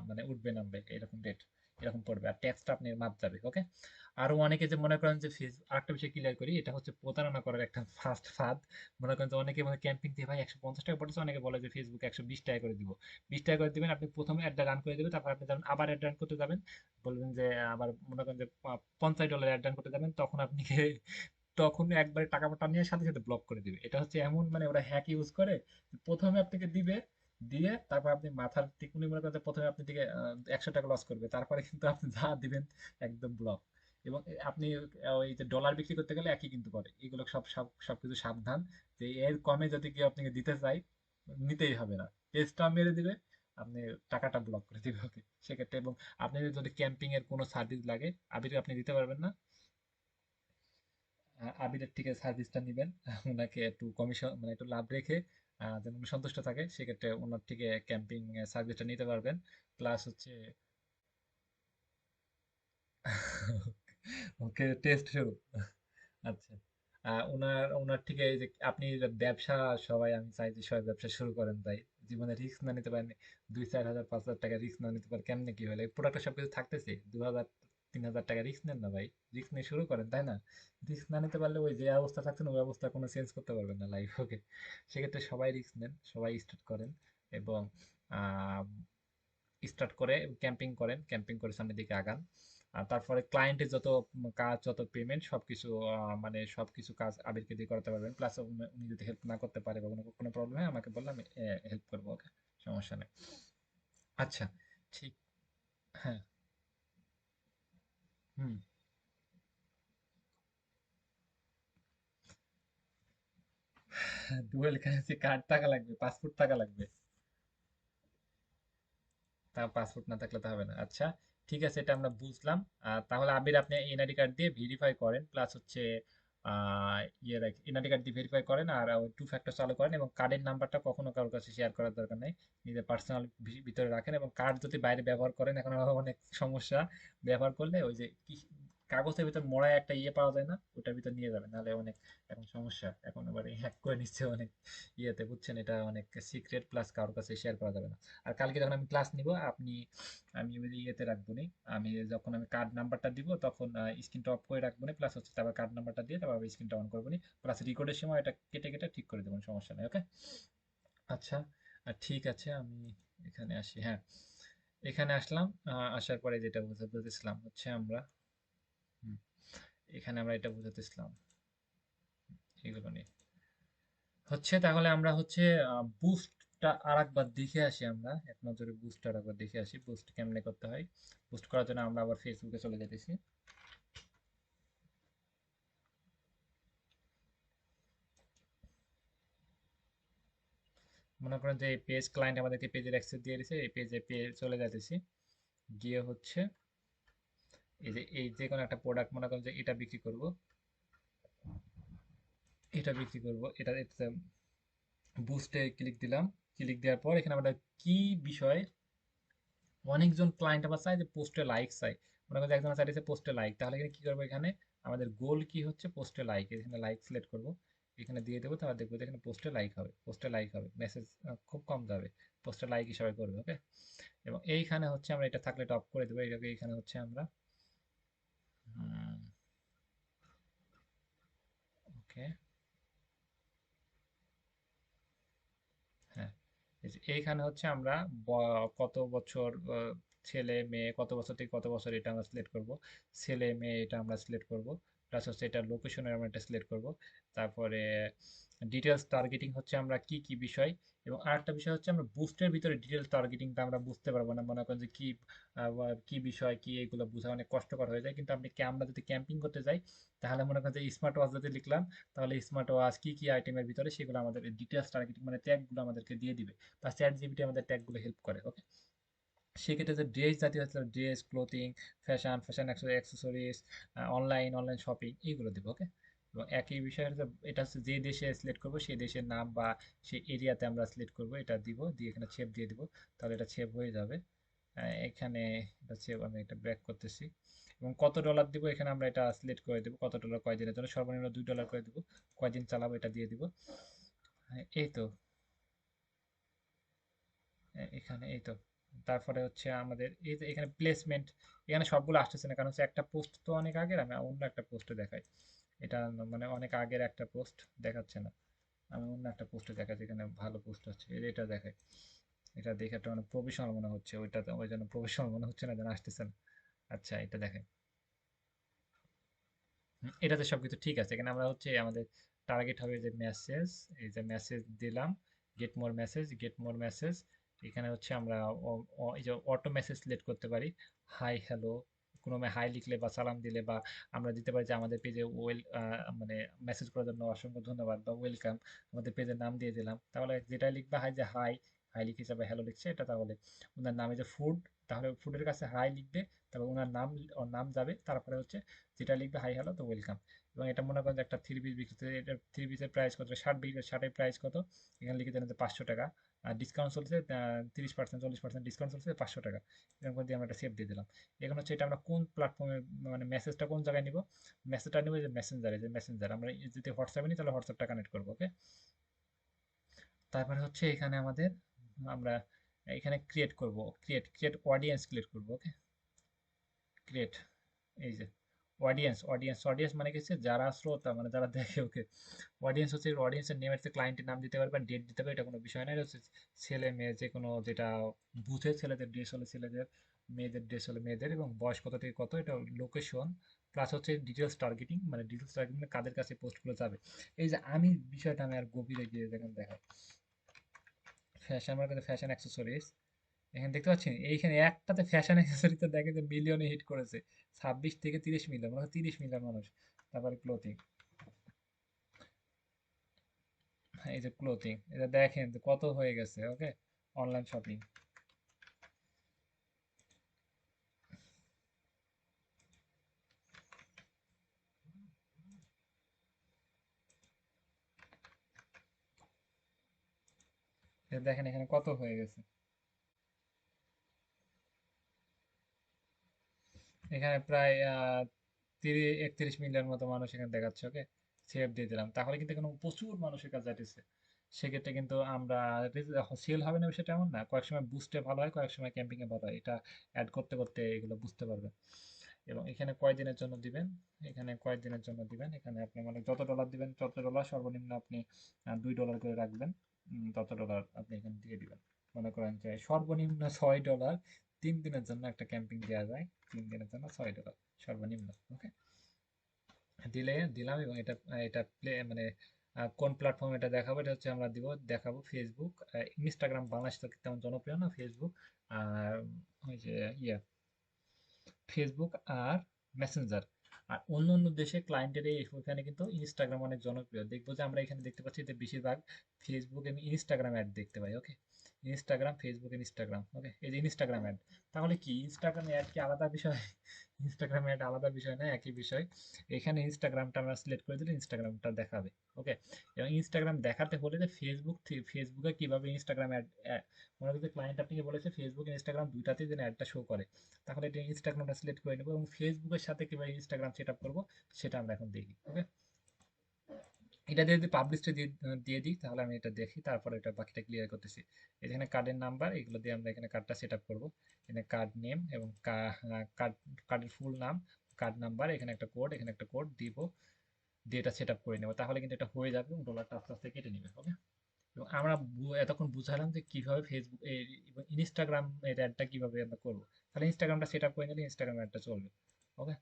মানে উঠবে নামবে এরকম রেট, এরকম পড়বে। আর ট্যাক্সটা আপনি মাপ যাবে। ওকে, আরো অনেকে যে মনে করেন যে ফেস, আরেকটা বিষয় ক্লিয়ার করি, এটা হচ্ছে প্রতারণা করার একটা ফার্স্ট ফাঁদ। মনে করেন যে অনেকে মানে ক্যাম্পিং দিয়ে ভাই 150 টাকা পড়েছে, অনেকে বলে যে ফেসবুকে 120 টাকা করে দিব। 20 টাকা করে দিবেন, আপনি প্রথমে অ্যাডটা রান করে দেবেন, তারপর আপনি যখন আবার অ্যাড রান করতে যাবেন, বলবেন যে আবার মনে করেন যে $50 অ্যাড রান করতে যাবেন, তখন আপনি তখন একবারে টাকা নিয়ে সাথে সাথে ব্লক করে দিবে। এটা হচ্ছে এমন, মানে ওরা হ্যাক ইউজ করে। প্রথমে আপনাকে দিবে, দিয়ে তারপর আপনি মাথার টিকুনি মনে করেন যে প্রথমে আপনি থেকে 100 টাকা লস করবে, তারপরে কিন্তু আপনি যা দিবেন একদম ব্লক। এবং আপনি ওই যে ডলার বিক্রি করতে গেলে একই কিন্তু করে এগুলো, সব সব সবকিছু সাবধান। যে এর কমে যদি কেউ আপনাকে দিতে চাই, নিতেই হবে না, পেজটা মেরে দিবে, আপনি টাকাটা ব্লক করে দিবে। ওকে, সেক্ষেত্রে এবং আপনি যদি ক্যাম্পিং এর কোনো সার্ভিস লাগে, আবির আপনি দিতে পারবেন না। আবিরের থেকে সার্ভিসটা নিবেন, ওনাকে একটু কমিশন মানে একটু লাভ রেখে যেন উনি সন্তুষ্ট থাকে, সেক্ষেত্রে ওনার থেকে ক্যাম্পিং সার্ভিসটা নিতে পারবেন। প্লাস হচ্ছে ওকে, টেস্ট শুরু। আচ্ছা, ওনার ওনার থেকে এই যে আপনি যে ব্যবসা, সবাই আমি চাই যে সবাই ব্যবসা শুরু করেন, তাই জীবনে রিস্ক না নিতে পারেন, 2-4 হাজার 5 হাজার টাকা রিস্ক না নিতে পারে কেমনে কি হলে, প্রোডাক্টে সবকিছু থাকতেছে, 2,000-3,000 টাকা রিস্ক নেন না ভাই, রিস্ক নিয়ে শুরু করেন, তাই না? রিস্ক না নিতে পারলে ওই যে অবস্থা থাকছেন ওই অবস্থা কোনো চেঞ্জ করতে পারবেন না লাইফ। ওকে, সেক্ষেত্রে সবাই রিস্ক নেন, সবাই স্টার্ট করেন এবং আহ স্টার্ট করে ক্যাম্পিং করেন, ক্যাম্পিং করে সামনের দিকে আগান। আর তারপরে ক্লায়েন্টের যত কাজ, যত পেমেন্ট, সবকিছু মানে সবকিছু কাজ আবিরকে দিয়ে করাতে পারবেন। প্লাস উনি যদি হেল্প না করতে পারে বা কোনো প্রবলেম হয় আমাকে বললে আমি হেল্প করবো। ওকে, সমস্যা নেই। আচ্ছা, ঠিক। হ্যাঁ। হুম। ডুয়েল কারেন্সি কার্ড টাকা লাগবে, পাসপোর্ট টাকা লাগবে। তা পাসপোর্ট না থাকলে তো হবে না। আচ্ছা, ঠিক আছে, এটা আমরা বুঝলাম। তাহলে আবির আপনি এনআইডি কার্ড দিয়ে ভেরিফাই করেন, প্লাস হচ্ছে এনআইডি কার্ড দিয়ে ভেরিফাই করেন আর টু ফ্যাক্টর চালু করেন এবং কার্ডের নাম্বারটা কখনো কারোর কাছে শেয়ার করার দরকার নেই, নিজের পার্সোনাল ভিতরে রাখেন। এবং কার্ড যদি বাইরে ব্যবহার করেন, এখন আবার অনেক সমস্যা, ব্যবহার করলে ওই যে কাগজের ভিতর মোড়ায় একটা পাওয়া যায় না, ওটার ভিতর নিয়ে যাবেন, নাহলে অনেক এখন সমস্যা। এখন এবারে হ্যাক করে নিচ্ছে অনেক ইয়েতে, বুঝছেন? এটা অনেক সিক্রেট, প্লাস কারোর কাছে শেয়ার করা যাবে না। আর কালকে যখন আমি ক্লাস নিব, আমি ওই যে ইয়েতে রাখবো নি, আমি যখন আমি কার্ড নাম্বারটা দিব তখন স্ক্রিনটা অফ করে রাখবো নি, প্লাস হচ্ছে তারপর কার্ড নাম্বারটা দিয়ে তারপর স্ক্রিনটা অন করবো নি, প্লাস রেকর্ডের সময় এটা কেটে কেটে ঠিক করে দেবো, সমস্যা নেই। ওকে, আচ্ছা, ঠিক আছে, আমি এখানে আসি। হ্যাঁ, এখানে আসলাম। আসার পরে যেটা বুঝতেছিলাম হচ্ছে আমরা, হুম, এখানে আমরা এটা বুঝতেছিলাম এগুলো নিয়ে হচ্ছে। তাহলে আমরা হচ্ছে বুস্টটা আরেকবার দেখে আসি, আমরা এক নজরে বুস্ট আরেকবার দেখে আসি, বুস্ট কেমনে করতে হয়। বুস্ট করার জন্য আমরা আবার ফেসবুকে চলে যেতেছি। মনে করেন যে এই পেজ ক্লায়েন্ট আমাদেরকে পেজের অ্যাক্সেস দিয়ে দিয়েছে, এই পেজে চলে যাইতেছি, গিয়ে হচ্ছে এই যে কোনো একটা প্রোডাক্ট মনে করেন যে এটা বিক্রি করব, এটা বিক্রি করব, এটাতে বুস্টে ক্লিক দিলাম। ক্লিক দেওয়ার পর এখানে আমরা কি বিষয়, অনেকজন ক্লায়েন্ট আবার চাই যে পোস্টে লাইক চাই। মনে করেন যে একজন চাইছে পোস্টে লাইক, তাহলে এখানে কি করবো, এখানে আমাদের গোল কি হচ্ছে পোস্টে লাইক, এখানে লাইক সিলেক্ট করব, এখানে দিয়ে দেবো, তাহলে দেখবো যে এখানে পোস্টে লাইক হবে, পোস্টে লাইক হবে, মেসেজ খুব কম যাবে, পোস্টে লাইক হিসাবে করবে। ওকে, এবং এইখানে হচ্ছে আমরা এটা থাকলে এটা অফ করে দেবো, এটাকে এখানে হচ্ছে আমরা ওকে, হ্যাঁ, এই যে এইখানে হচ্ছে আমরা কত বছর ছেলে মেয়ে, কত বছর থেকে কত বছর এটা আমরা সিলেক্ট করব, ছেলে মেয়ে এটা আমরা সিলেক্ট করব, প্লাস হচ্ছে এটা লোকেশনের আমরা এটা সিলেক্ট করব। তারপরে ডিটেলস টার্গেটিং হচ্ছে আমরা কি কি বিষয়, এবং আরেকটা বিষয় হচ্ছে আমরা বুস্টের ভিতরে ডিটেলস টার্গেটিংটা আমরা বুঝতে পারবো না, মনে করেন যে কি কি বিষয় কি, এগুলো বোঝা অনেক কষ্টকর হয়ে যায়। কিন্তু আমরা যদি ক্যাম্পিং করতে যাই, তাহলে মনে করেন যে স্মার্ট ওয়াচ যদি লিখলাম, তাহলে স্মার্ট ওয়াচ কি কি আইটেমের ভিতরে সেগুলো আমাদের ডিটেলস টার্গেটিং মানে ট্যাগগুলো আমাদেরকে দিয়ে দিবে, বা চ্যাট জিপিটি আমাদের ট্যাগগুলো হেল্প করে। ওকে, সেক্ষেত্রে যে ড্রেস জাতীয় হচ্ছে dress, clothing, fashion accessories, online shopping, এইগুলো দেবো। ওকে, এবং একই বিষয়ে হচ্ছে এটা হচ্ছে যে দেশে সিলেক্ট করবো সেই দেশের নাম বা সেই এরিয়াতে আমরা সিলেক্ট করবো, এটা দিব, দিয়ে এখানে সেভ দিয়ে দিব, তাহলে এটা সেভ হয়ে যাবে। এখানে এটা সেভ, আমি এটা ব্যাক করতেছি, এবং কত ডলার দিব এখানে আমরা এটা সিলেক্ট করে দেবো, কত ডলার কয়দিনের জন্য, সর্বনিম্ন $2 করে দিব, কয়দিন চালাবো এটা দিয়ে দিব। এই তো, এখানে এই তো, তারপরে হচ্ছে আমাদের এই যে এখানে প্লেসমেন্ট, এখানে সবগুলো আসতেছে না, কারণ হচ্ছে একটা পোস্ট তো অনেক আগের, আমি অন্য একটা পোস্টে দেখাই, এটা মানে অনেক আগের একটা পোস্ট দেখাচ্ছে না, আমি অন্য একটা পোস্টে দেখাচ্ছি, এখানে ভালো পোস্ট হচ্ছে, এটা দেখাই, এটা দেখে একটা মানে প্রফেশনাল মনে হচ্ছে, ওইটাতে ওই জন্য প্রফেশনাল মনে হচ্ছে না, যেন আসতেছে না। আচ্ছা, এটা দেখাই। এটাতে সবকিছু ঠিক আছে, এখানে আমরা হচ্ছে আমাদের টার্গেট হবে যে মেসেজ, এই যে মেসেজ দিলাম, গেট মোর মেসেজ, এখানে হচ্ছে আমরা এই যে অটো মেসেজ সিলেক্ট করতে পারি, হাই হ্যালো, কোনো হাই লিখলে বা সালাম দিলে, বা আমরা দিতে পারি যে আমাদের পেজে মানে মেসেজ করার জন্য অসংখ্য ধন্যবাদ বা ওয়েলকাম, আমাদের পেজের নাম দিয়ে দিলাম, তাহলে যেটা লিখবা হাই, যে হাই, হাই লিখে যাবে হ্যালো লিখছে, এটা তাহলে ওনার নামে যে ফুড, তাহলে ফুডের কাছে হাই লিখবে, তারপর ওনার নাম, ওর নাম যাবে, তারপরে হচ্ছে যেটা লিখবে হাই হ্যালো তো ওয়েলকাম। এবং এটা মনে করেন যে একটা থ্রি পিস বিক্রি, এটা থ্রি পিসের প্রাইস কত, 60 বিক্রি, 60-এর প্রাইস কত, এখানে লিখে দেন যে 500 টাকা, আর ডিসকাউন্ট চলছে 30%, 40% ডিসকাউন্ট চলছে, 500 টাকা, এরকম করে দিয়ে আমরা একটা সেভ দিয়ে দিলাম। এখন হচ্ছে এটা আমরা কোন প্ল্যাটফর্মে, মানে মেসেজটা কোন জায়গায় নিব, মেসেজটা নিব যে মেসেঞ্জারে, যে মেসেঞ্জার আমরা যদি হোয়াটসঅ্যাপে নিই, তাহলে হোয়াটসঅ্যাপটা কানেক্ট করবো। ওকে, তারপরে হচ্ছে এখানে আমাদের, আমরা এখানে ক্রিয়েট করব, ক্রিয়েট অডিয়েন্স ক্রিয়েট করব। ওকে, ক্রিয়েট, এই যে অডিয়েন্স মানে কি হচ্ছে যারা শ্রোতা, মানে যারা দেখে। ওকে, অডিয়েন্স হচ্ছে অডিয়েন্সের নেম, হচ্ছে ক্লায়েন্টের নাম দিতে পারবে বা ডেট দিতে পারবে, এটা কোনো বিষয় না, এটা হচ্ছে ছেলে মেয়ে যে কোনো, যেটা বুথে ছেলেদের ড্রেস হলে ছেলেদের, মেয়েদের ড্রেস হলে মেয়েদের, এবং বয়স কত থেকে কত, এটা লোকেশন, প্লাস হচ্ছে ডিটেলস টার্গেটিং, মানে ডিটেলস টার্গেটিং মানে কাদের কাছে পোস্টগুলো যাবে। এই যে আমি বিষয়টা আমি আর গভীরে গিয়ে দেখেন দেখাই, ফ্যাশন মার্কেটে ফ্যাশন অ্যাক্সেসরিজ, এখানে দেখতে পাচ্ছেন এইখানে একটাতে ফ্যাশন অ্যাক্সেসরিতে দেখে যে মিলিয়নে হিট করেছে, 26 থেকে 30 মিলিয়ন, মানে 30 মিলিয়ন মানুষ। তারপরে ক্লোথিং, এই যে ক্লোথিং, এটা দেখেন যে কত হয়ে গেছে। ওকে, অনলাইন শপিং, এটা দেখেন এখানে কত হয়ে গেছে, এখানে প্রায় 31 মিলিয়ন মতো মানুষ এখানে দেখাচ্ছে। ওকে, সেভ দিয়ে দিলাম, তাহলে কিন্তু এখানে প্রচুর মানুষের কাছে যাইতেছে। সেক্ষেত্রে কিন্তু আমরা সেল হবে না সেটা এমন না, কয়েক সময় বুস্টে ভালো হয়, কয়েক সময় ক্যাম্পিং এ ভালো হয়, এটা অ্যাড করতে করতে এগুলো বুঝতে পারবেন। এবং এখানে কয়দিনের জন্য দিবেন, এখানে কয়দিনের জন্য দিবেন, এখানে আপনি মানে যত ডলার দিবেন তত ডলার, সর্বনিম্ন আপনি $2 করে রাখবেন, তত ডলার আপনি এখানে দিয়ে দিবেন। মনে করেন যে সর্বনিম্ন $6 3 দিনের জন্য একটা ক্যাম্পিং দেওয়া যায়, 3 দিনের জন্য $6 সর্বনিম্ন। ওকে, দিলাম, এবং এটা এটা প্লে মানে কোন প্ল্যাটফর্ম এটা দেখাবো, এটা হচ্ছে আমরা দেখাবো ফেসবুক, ইনস্টাগ্রাম বাংলাদেশ তো তেমন জনপ্রিয় না, ফেসবুক আর ওই যে ইয়ে, ফেসবুক আর মেসেঞ্জার। আর অন্য অন্য দেশে ক্লায়েন্টের ওখানে কিন্তু ইনস্টাগ্রাম অনেক জনপ্রিয়, দেখবো যে আমরা এখানে দেখতে পাচ্ছি যে বেশিরভাগ ফেসবুক এবং ইনস্টাগ্রাম অ্যাড দেখতে পাই। ওকে, ইনস্টাগ্রাম, ফেসবুক, ইনস্টাগ্রাম। ওকে, এই যে ইনস্টাগ্রাম অ্যাড। তাহলে কি ইনস্টাগ্রামে অ্যাড কি আলাদা বিষয়? ইনস্টাগ্রাম অ্যাড আলাদা বিষয় না, একই বিষয়। এখানে ইনস্টাগ্রামটা আমরা সিলেক্ট করে দিলে ইনস্টাগ্রামটা দেখাবে। ওকে, এবং ইনস্টাগ্রাম দেখাতে হলে যে ফেসবুকে কিভাবে ইনস্টাগ্রাম অ্যাড, মনে করি ক্লায়েন্ট আপনাকে বলেছে ফেসবুক ইনস্টাগ্রাম দুইটাতেই যেন অ্যাডটা শো করে, তাহলে এটা ইনস্টাগ্রামটা সিলেক্ট করে নেবো এবং ফেসবুকের সাথে কিভাবে ইনস্টাগ্রাম সেট আপ করবো সেটা আমরা এখন দেখি। ওকে, এটা দিয়ে যদি পাবলিশটা দিয়ে দিয়ে দিই তাহলে আমি এটা দেখি, তারপরে এটা বাকিটা ক্লিয়ার করতেছি। এখানে কার্ডের নাম্বার এগুলো দিয়ে আমরা এখানে কার্ডটা সেট আপ করবো। এখানে কার্ড নেম এবং কার্ড, কার্ডের ফুল নাম, কার্ড নাম্বার, এখানে একটা কোড, এখানে একটা কোড দিব, দিয়ে এটা সেট আপ করে নেবো। তাহলে কিন্তু এটা হয়ে যাবে এবং ডলারটা আস্তে আস্তে কেটে নেবে। ওকে, এবং আমরা এতক্ষণ বুঝালাম যে কিভাবে ফেসবুক এবং ইনস্টাগ্রাম এর অ্যাডটা কিভাবে আমরা করবো। তাহলে ইনস্টাগ্রামটা সেট আপ করে নিলে ইনস্টাগ্রাম অ্যাডটা চলবে। ওকে,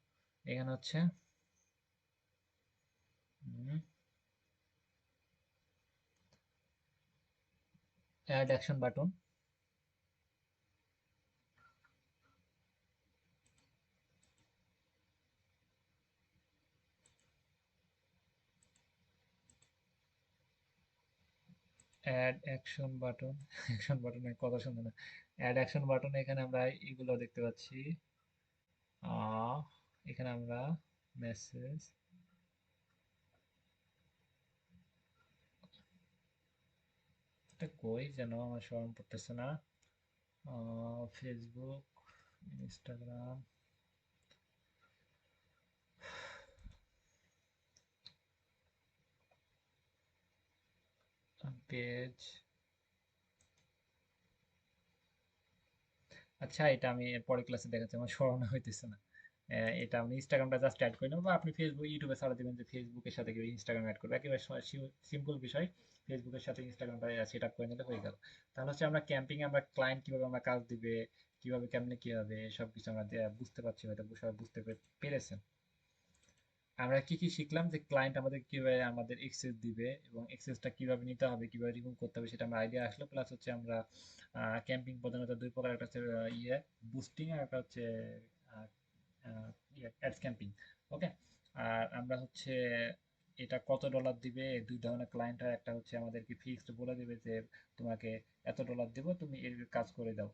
এখানে হচ্ছে add action button. Add action button, action বাটনের কথা শুনবে না। অ্যাড অ্যাকশন বাটন, এখানে আমরা এগুলো দেখতে পাচ্ছি। আহ, এখানে আমরা মেসেজ, এটা কই যেন আমার স্মরণ পড়তেছে না। Facebook, Instagram, page. আচ্ছা, এটা আমি পরের ক্লাসে দেখাচ্ছি, আমার স্মরণ হইতেছে না। এটা আমি ইনস্টাগ্রামটা জাস্ট অ্যাড করে নেবো, বা আপনি ফেসবুক ইউটিউবে সার্চ দিবেন যে ফেসবুকের সাথে কেউ ইনস্টাগ্রাম অ্যাড করবে, একেবারে সিম্পল বিষয়। ফেসবুকের সাথে ইনস্টাগ্রামটা সেট আপ করে নিলে হয়ে গেল। তাহলে হচ্ছে আমরা ক্যাম্পিং এ আমরা ক্লায়েন্ট কিভাবে আমরা কাজ দিবে, কিভাবে কেমনে কি হবে সবকিছু আমরা বুঝতে পারছি, হয়তো সবাই বুঝতে পেরেছেন। আমরা কি কি শিখলাম, যে ক্লায়েন্ট আমাদের কিভাবে আমাদের এক্সেস দিবে এবং এক্সেসটা কিভাবে নিতে হবে, কিভাবে রিমুভ করতে হবে সেটা আমরা আইডিয়া আসলো। প্লাস হচ্ছে আমরা ক্যাম্পিং প্রধানত দুই প্রকার, একটা হচ্ছে বুস্টিং, আর একটা হচ্ছে অ্যাডস ক্যাম্পিং। ওকে, আর আমরা হচ্ছে এটা কত ডলার দিবে, দুই ধরনের ক্লায়েন্ট হয়। একটা হচ্ছে আমাদেরকে ফিক্সড বলে দেবে যে তোমাকে এত ডলার দেবো, তুমি এর কাজ করে দাও।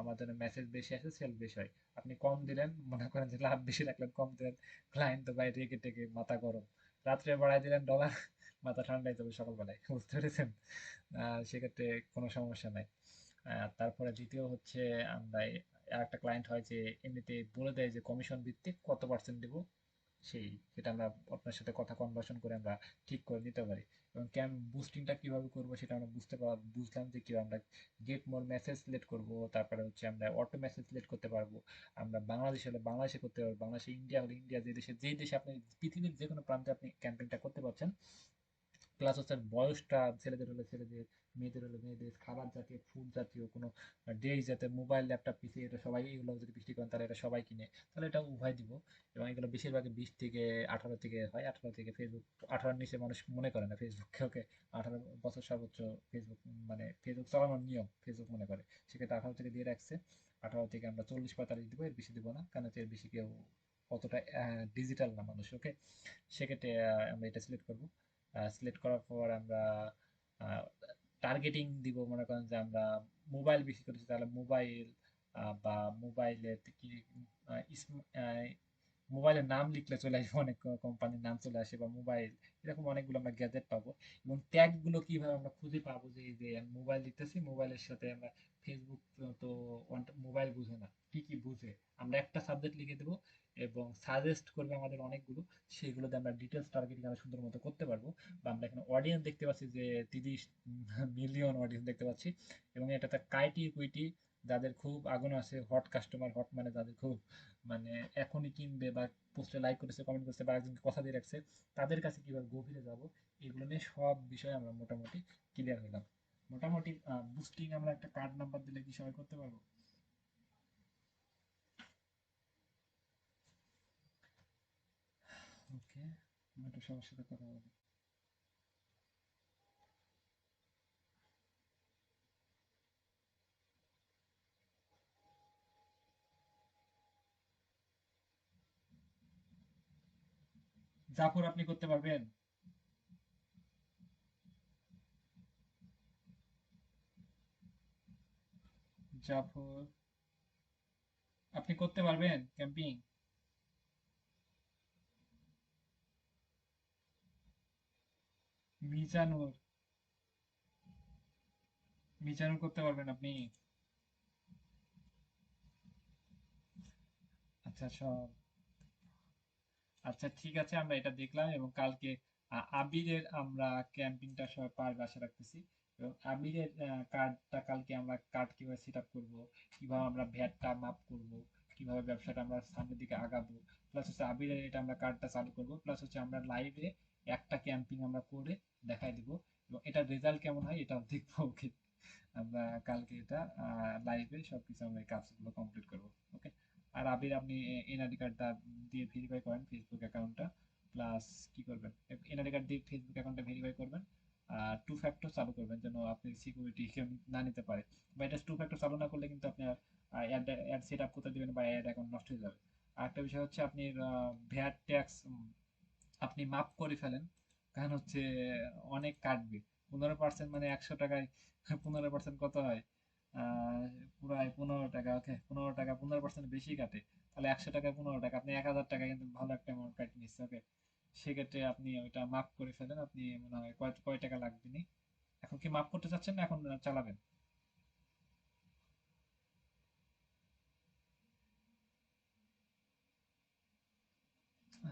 আমাদের মেসেজ বেশি আসে, সেল বেশি হয়। আপনি কম দিলেন, মনে করেন যে লাভ বেশি রাখলেন, কম দিলেন, ক্লায়েন্ট তো বাইরে রেগে টেগে মাথা গরম। রাত্রে বাড়াই দিলেন ডলার, মাথা ঠান্ডাই যাবে সকালবেলায়, বুঝতে পেরেছেন? সেক্ষেত্রে কোনো সমস্যা নাই। তারপরে দ্বিতীয় হচ্ছে আমরা একটা ক্লায়েন্ট হয় যে এমনিতে বলে দেয় যে কমিশন ভিত্তিক কত পার্সেন্ট দেবো, সেটা আমরা আপনার সাথে কথা কনভার্সন করে আমরা ঠিক করে নিতে পারি। এবং বুস্টিংটা কিভাবে করবো সেটা আমরা বুঝলাম যে কিভাবে আমরা গেট মোর মেসেজ সিলেক্ট করব, তারপরে হচ্ছে আমরা অটো মেসেজ সিলেক্ট করতে পারবো। আমরা বাংলাদেশ হলে বাংলাদেশে করতে পারবো, বাংলাদেশে, ইন্ডিয়া হলে ইন্ডিয়া, যে দেশে আপনি পৃথিবীর যে কোনো প্রান্তে আপনি ক্যাম্পেইনটা করতে পারছেন। প্লাস হচ্ছে বয়সটা, ছেলেদের হলে ছেলেদের, মেয়েদের হলে মেয়েদের, খাবার জাতীয়, ফুড জাতীয় কোনো ড্রেস জাতীয়, মোবাইল, ল্যাপটপ, পিসি, এটা সবাই, এগুলো যদি বিক্রি করেন তাহলে এটা সবাই কিনে, তাহলে এটা উভয় দিব। এবং এগুলো বেশিরভাগই 20 থেকে 18 থেকে হয়, 18 থেকে ফেসবুক, 18-র নিচে মানুষ মনে করে না ফেসবুককে। ওকে, 18 বছর সর্বোচ্চ ফেসবুক, মানে ফেসবুক চালানোর নিয়ম ফেসবুক মনে করে, সেক্ষেত্রে 18 থেকে দিয়ে রাখছে। 18 থেকে আমরা 40-45 দিব, এর বেশি দিব না, কারণ হচ্ছে এর বেশি কেউ অতটা ডিজিটাল না মানুষ। ওকে, সেক্ষেত্রে আমরা এটা সিলেক্ট করব। সিলেক্ট করার পর আমরা টার্গেটিং দিব, মনে করেন যে আমরা মোবাইল বেশি করেছি, তাহলে মোবাইল, বা মোবাইলের কি মোবাইলের নাম লিখলে চলে আসবে, অনেক কোম্পানির নাম চলে আসে, বা মোবাইল, এরকম অনেকগুলো আমরা গ্যাজেট পাবো। এবং ট্যাগ গুলো কিভাবে আমরা খুঁজে পাবো, যে এই যে আমি মোবাইল দিতেছি, মোবাইলের সাথে আমরা ফেসবুক, তো মোবাইল বুঝে না, কি কি বুঝে, আমরা একটা সাবজেক্ট লিখে দেবো এবং সাজেস্ট করবে আমাদের অনেকগুলো, সেগুলোতে আমরা ডিটেলস টার্গেটিং আমরা সুন্দর মতো করতে পারবো। বা আমরা এখানে অডিয়েন্স দেখতে পাচ্ছি যে 30 মিলিয়ন অডিয়েন্স দেখতে পাচ্ছি। এবং এটাতে কাইটি কুইটি, যাদের খুব আগুন আছে, হট কাস্টমার, হট মানে যাদের খুব, মানে এখনই কিনবে, বা পোস্টে লাইক করেছে, কমেন্ট করেছে, বা একজনকে কথা দিয়ে রাখছে, তাদের কাছে কিভাবে গভীরে যাব, এগুলো নিয়ে সব বিষয়ে আমরা মোটামুটি ক্লিয়ার হলাম। মোটামুটি বুস্টিং আমরা একটা কার্ড নাম্বার দিলে কি সবাই করতে পারবো? ওকে, একটু সবার সাথে কথা বলি। জাফর, আপনি করতে পারবেন? জাফর, আপনি করতে পারবেন ক্যাম্পিং? মিজানুর, মিজানুর করতে পারবেন আপনি? আচ্ছা সব, আচ্ছা ঠিক আছে, আমরা এটা দেখলাম এবং কালকে আবিরের আমরা ক্যাম্পিংটা সবাই পারবে আশা রাখতেছি। এবং আবিরের কার্ডটা কালকে আমরা কার্ড কিভাবে সেট আপ করবো, কিভাবে আমরা ভ্যাটটা মাপ করব, কিভাবে ব্যবসাটা আমরা সামনের দিকে আগাবো, প্লাস হচ্ছে আবিরের এটা আমরা কার্ডটা চালু করব, প্লাস হচ্ছে আমরা লাইভে একটা ক্যাম্পিং আমরা করে দেখাই দিব এবং এটার রেজাল্ট কেমন হয় এটাও দেখবো। ওকে, আমরা কালকে এটা লাইভে সবকিছু আমরা এই কাজগুলো কমপ্লিট করবো। ওকে, আর আবির আপনি এনআইডি কার্ডটা দিয়ে ভেরিফাই করেন ফেসবুক অ্যাকাউন্টটা, প্লাস কি করবেন, এনআইডি কার্ড দিয়ে ফেসবুক অ্যাকাউন্টটা ভেরিফাই করবেন, আর টু ফ্যাক্টর চালু করবেন যেন আপনি সিকিউরিটি কেউ না নিতে পারে। বা এটা টু ফ্যাক্টর চালু না করলে কিন্তু আপনার অ্যাড অ্যাড সেট আপ করতে দেবেন বা অ্যাড অ্যাকাউন্ট নষ্ট হয়ে যাবে। আর একটা বিষয় হচ্ছে আপনি ভ্যাট ট্যাক্স আপনি মাফ করে ফেলেন, কারণ হচ্ছে অনেক কাটবে। 15% মানে 100 টাকায় 15% কত হয়? আহ প্রায় 15 টাকা। ওকে, 15 টাকা 15% বেশি কাটে, তাহলে 100 টাকায় 15 টাকা, আপনি 1000 টাকা কিন্তু ভালো একটা অ্যামাউন্ট কাটিয়ে নিচ্ছে। ওকে, সেক্ষেত্রে আপনি ওইটা মাফ করে ফেলেন। আপনি মনে হয় কয় কয় টাকা লাগবে নি? এখন কি মাফ করতে চাচ্ছেন না এখন চালাবেন?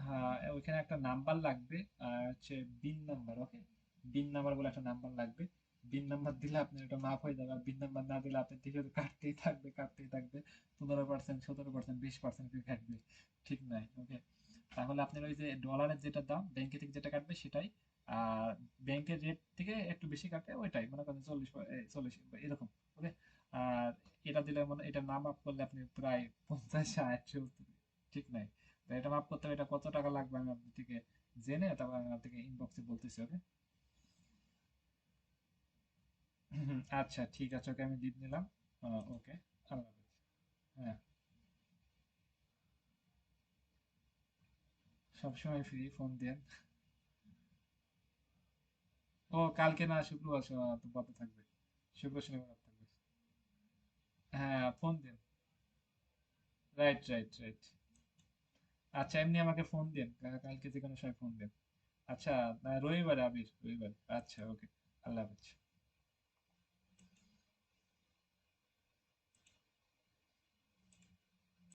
হ্যাঁ, ওইখানে একটা নাম্বার লাগবে, হচ্ছে বিন নাম্বার। ওকে, বিন নাম্বার বলে একটা নাম্বার লাগবে। বিন নাম্বার দিলে আপনার এটা মাফ হয়ে যাবে, আর বিন নাম্বার না দিলে আপনার থেকে কাটতেই থাকবে কাটতেই থাকবে। 15%, 17%, 20% করে কাটবে, ঠিক নাই। ওকে, তাহলে আপনার ওই যে ডলারের যেটা দাম ব্যাংকে থেকে যেটা কাটবে সেটাই, আর ব্যাংকের রেট থেকে একটু বেশি কাটে ওইটাই, মনে করেন 40 এরকম। ওকে, আর এটা দিলে মানে এটা না মাফ করলে আপনি প্রায় 50, 60, 70, ঠিক নাই। তো এটা মাপ করতে হবে, এটা কত টাকা লাগবে আমি আপনার থেকে জেনে তারপর আমি আপনাকে ইনবক্সে বলতেছি। ওকে, আচ্ছা ঠিক আছে, ওকে আমি লিভ নিলাম। ওকে, আল্লাহ হাফেজ। হ্যাঁ, সবসময় ফ্রি, ফোন দেন। ও কালকে না, শুক্রবার তো বন্ধ থাকবে, শুক্র শনিবার off থাকবে। হ্যাঁ ফোন দেন। Right right right. আচ্ছা এমনি আমাকে ফোন দেন, কালকে যে কোনো সময় ফোন দেন। আচ্ছা, রবিবারে আবির, রবিবারে। আচ্ছা ওকে, আল্লাহ হাফেজ।